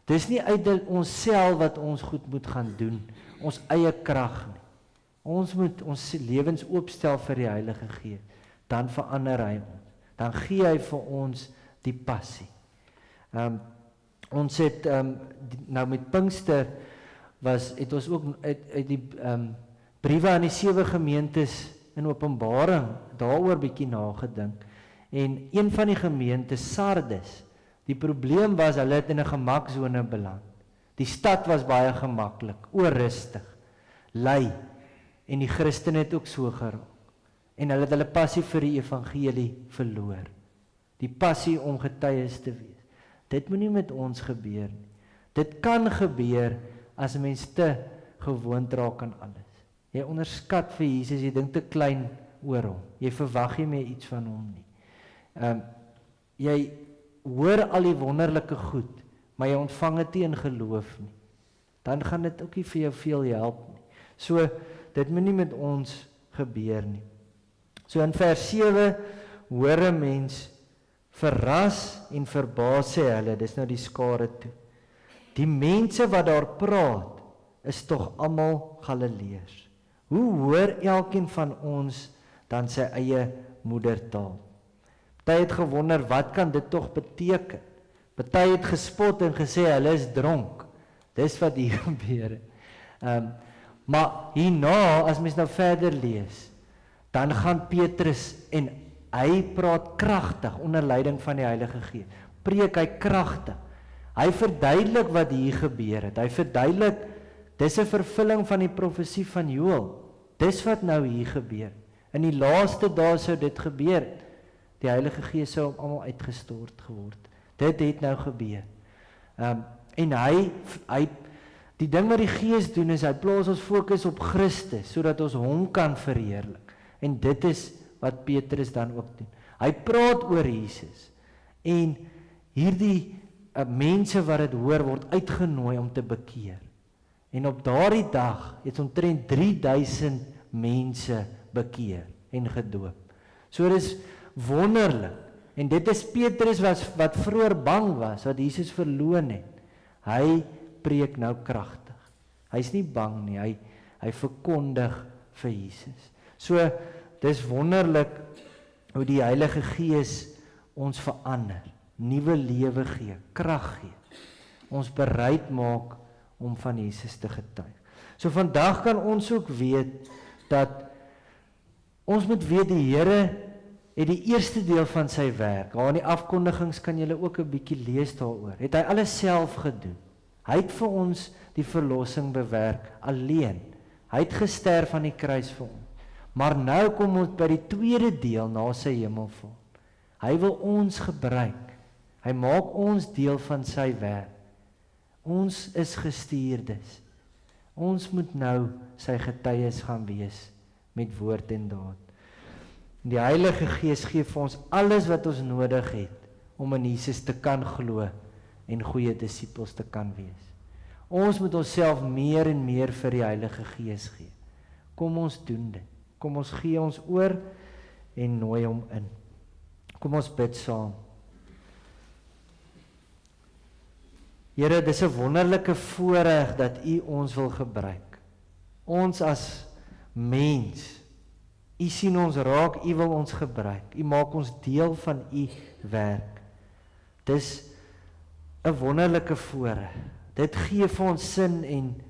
Dis nie uit onsself wat ons goed moet gaan doen, ons eie krag nie. Ons moet ons lewens oopstel vir die Heilige Gees. Dan verander hy ons. Dan gee hy vir ons die passie. Ons het nou met Pinkster het ons ook uit die briewe aan die 7 gemeentes in Openbaring daaroor bietjie nagedink. En een van die gemeentes, Sardes, die probleem was hulle het in 'n gemaksone beland. Die stad was baie gemaklik, oorrustig, lui, en die Christene het ook so geraak. En hulle het hulle passie vir die evangelie verloor. Die passie om getuies te wees. Dit moet nie met ons gebeur nie. Dit kan gebeur as 'n mens te gewoond raak aan alles. Jy onderskat vir Jesus, jy dink te klein oor hom. Jy verwag nie meer iets van hom nie. Jy hoor al die wonderlike goed, maar jy ontvang dit nie in geloof nie. Dan gaan dit ook nie vir jou veel help nie. So, dit moet nie met ons gebeur nie. So in vers 7 hoor 'n mens verras en verbaas sê hulle, dis nou die skare toe. Die mense wat daar praat is tog almal Galileërs. Hoe hoor elkeen van ons dan sy eie moedertaal? Party het gewonder wat kan dit tog beteken? Party het gespot en gesê hulle is dronk. Dis wat hier gebeur het. Maar hierna as mens nou verder lees, dan gaan Petrus en hy praat kragtig onder leiding van die Heilige Gees. Preek hy kragtig. Hy verduidelik wat hier gebeur het. Hy verduidelik, dis 'n vervulling van die profesie van Joël. Dis wat nou hier gebeur. In die laaste dae sou dit gebeur. Die Heilige Gees sou op almal uitgestort geword. Dit het nou gebeur. En die ding wat die Gees doen is, hy plaas ons fokus op Christus, sodat ons hom kan verheerlik. En dit is wat Petrus dan ook doen. Hy praat oor Jesus. En hierdie mense wat dit hoor, word uitgenooi om te bekeer. En op daardie dag het omtrent 3000 mense bekeer en gedoop. So dit is wonderlik. En dit is Petrus wat vroeër bang was, wat Jesus verloon het. Hy preek nou kragtig. Hy's nie bang nie, hy verkondig vir Jesus. So, dis wonderlik hoe die Heilige Gees ons verander, nuwe lewe gee, krag gee. Ons bereid maak om van Jesus te getuig. So vandag kan ons ook weet dat ons moet weet die Here het die eerste deel van sy werk. Daar in die afkondigings kan julle ook 'n bietjie lees daaroor. Het hy alles self gedoen. Hy het vir ons die verlossing bewerk alleen. Hy het gesterf aan die kruis vir ons. Maar nou kom ons by die tweede deel na sy hemelvaart. Hy wil ons gebruik. Hy maak ons deel van sy werk. Ons is gestuurdes. Ons moet nou sy getuies gaan wees met woord en daad. Die Heilige Gees gee vir ons alles wat ons nodig het om in Jesus te kan glo en goeie disippels te kan wees. Ons moet onsself meer en meer vir die Heilige Gees gee. Kom ons doen dit. Kom ons gee ons oor en nooi hom in. Kom ons bid saam. Here, dis 'n wonderlike voorreg dat U ons wil gebruik. Ons as mens, U sien ons raak, U wil ons gebruik. U maak ons deel van U werk. Dis 'n wonderlike voorreg. Dit gee vir ons sin en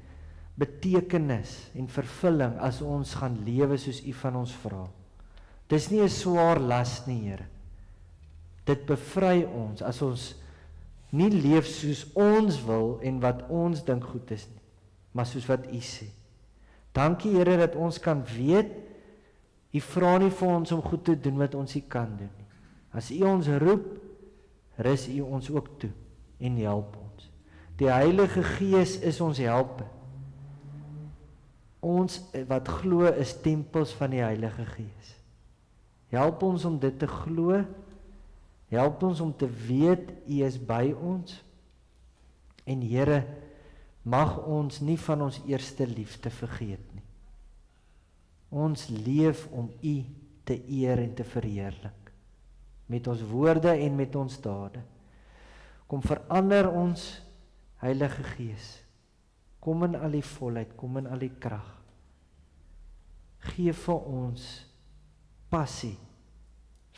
betekenis en vervulling as ons gaan lewe soos U van ons vra. Dis nie 'n swaar las nie, Here. Dit bevry ons as ons nie leef soos ons wil en wat ons dink goed is nie, maar soos wat U sê. Dankie, Here, dat ons kan weet, U vra nie vir ons om goed te doen wat ons nie kan doen nie. As U ons roep, rus U ons ook toe en help ons. Die Heilige Gees is ons helper. Ons wat glo is tempels van die Heilige Gees. Help ons om dit te glo, help ons om te weet U is by ons, en Here, mag ons nie van ons eerste liefde vergeet nie. Ons leef om U te eer en te verheerlik, met ons woorde en met ons dade. Kom verander ons, Heilige Gees. Kom in al die volheid, kom in al die krag. Geef vir ons passie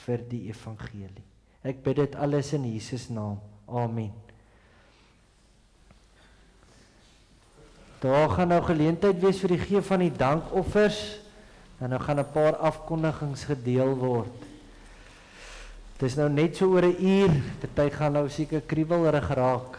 vir die evangelie. Ek bid dit alles in Jesus naam. Amen. Daar gaan nou geleentheid wees vir die gee van die dankoffers, en nou gaan 'n paar afkondigings gedeel word. Dit is nou net so oor 'n uur, party gaan nou seker kriebelrig raak.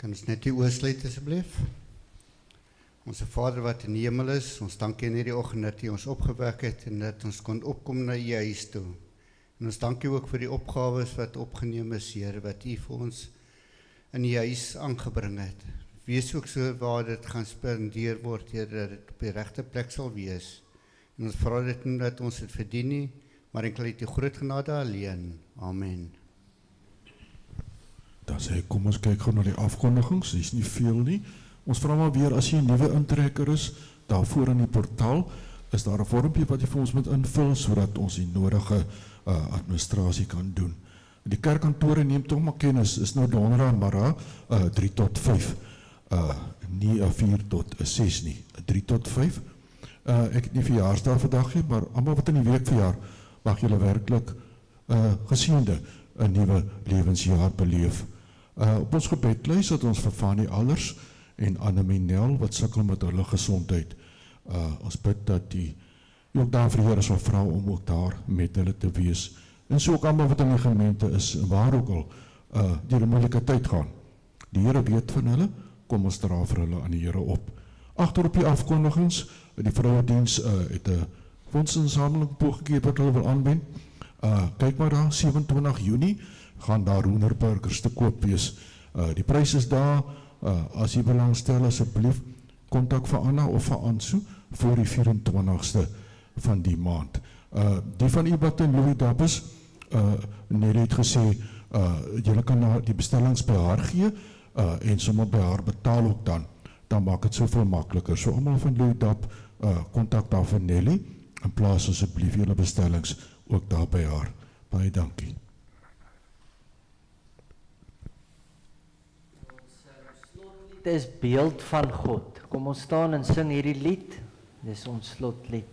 Kan ons net die oë sluit asseblief? Onze Vader wat in die hemel is, ons dank U in hierdie oggend dat U ons opgewek het en dat ons kon opkom na U huis toe. En ons dankie ook vir die opgawes wat opgeneem is, Here, wat U vir ons in die huis aangebring het. Wees ook so waar dit gaan spandeer word, Here, dat dit op die regte plek sal wees. En ons vra dit nie dat ons dit verdien nie, maar enkel uit die groot genade alleen. Amen. Dan sê ek, kom ons kyk gou na die afkondigings, dis nie veel nie. Ons vra maar weer, as jy 'n nuwe intrekker is, daarvoor in die portaal, is daar 'n vormpie wat jy vir ons moet invul, sodat ons die nodige administrasie kan doen. Die kerkkantore neem tog maar kennis, is nou donderdag en middag 3 tot 5, nie 4 tot 6 nie, 3 tot 5. Ek het nie verjaarsdag vandag nie, maar almal wat in die week verjaar, mag julle werklik geseënde 'n nuwe lewensjaar beleef. Op ons gebedlys het ons vir Fanny Allers en Annemie Nel wat sukkel met hulle gesondheid. Ons bid dat die ook daar vir die Here sal vra om ook daar met hulle te wees. En so ook almal wat in die gemeente is, waar ook al deur 'n moeilike tyd gaan. Die Here weet van hulle, kom ons dra vir hulle aan die Here op. Agter op die afkondigings, die vrouediens het 'n fondsinsameling pogegee wat hulle wil aanwend. Kyk maar daar, 27 Junie gaan daar hoenderburgers te koop wees. Die prys is daar, as jy belangstel asseblief, kontak vir Anna of vir Ansu voor die 24ste van die maand. Die van u wat in Louis Dap is, net het gesê, julle kan die bestellings by haar gee, en sommer by haar betaal ook dan maak het soveel makliker. So almal van Louis Dap, kontak daar vir Nelly, en plaas asseblief julle bestellings ook daar by haar. Baie dankie. Dit is beeld van God. Kom ons staan en sing hierdie lied. Dis ons slotlied.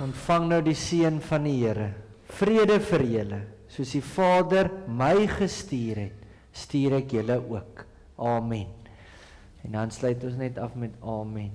Ontvang nou die seën van die Here. Vrede vir julle. Soos die Vader my gestuur het, stuur ek julle ook. Amen. En dan sluit ons net af met amen.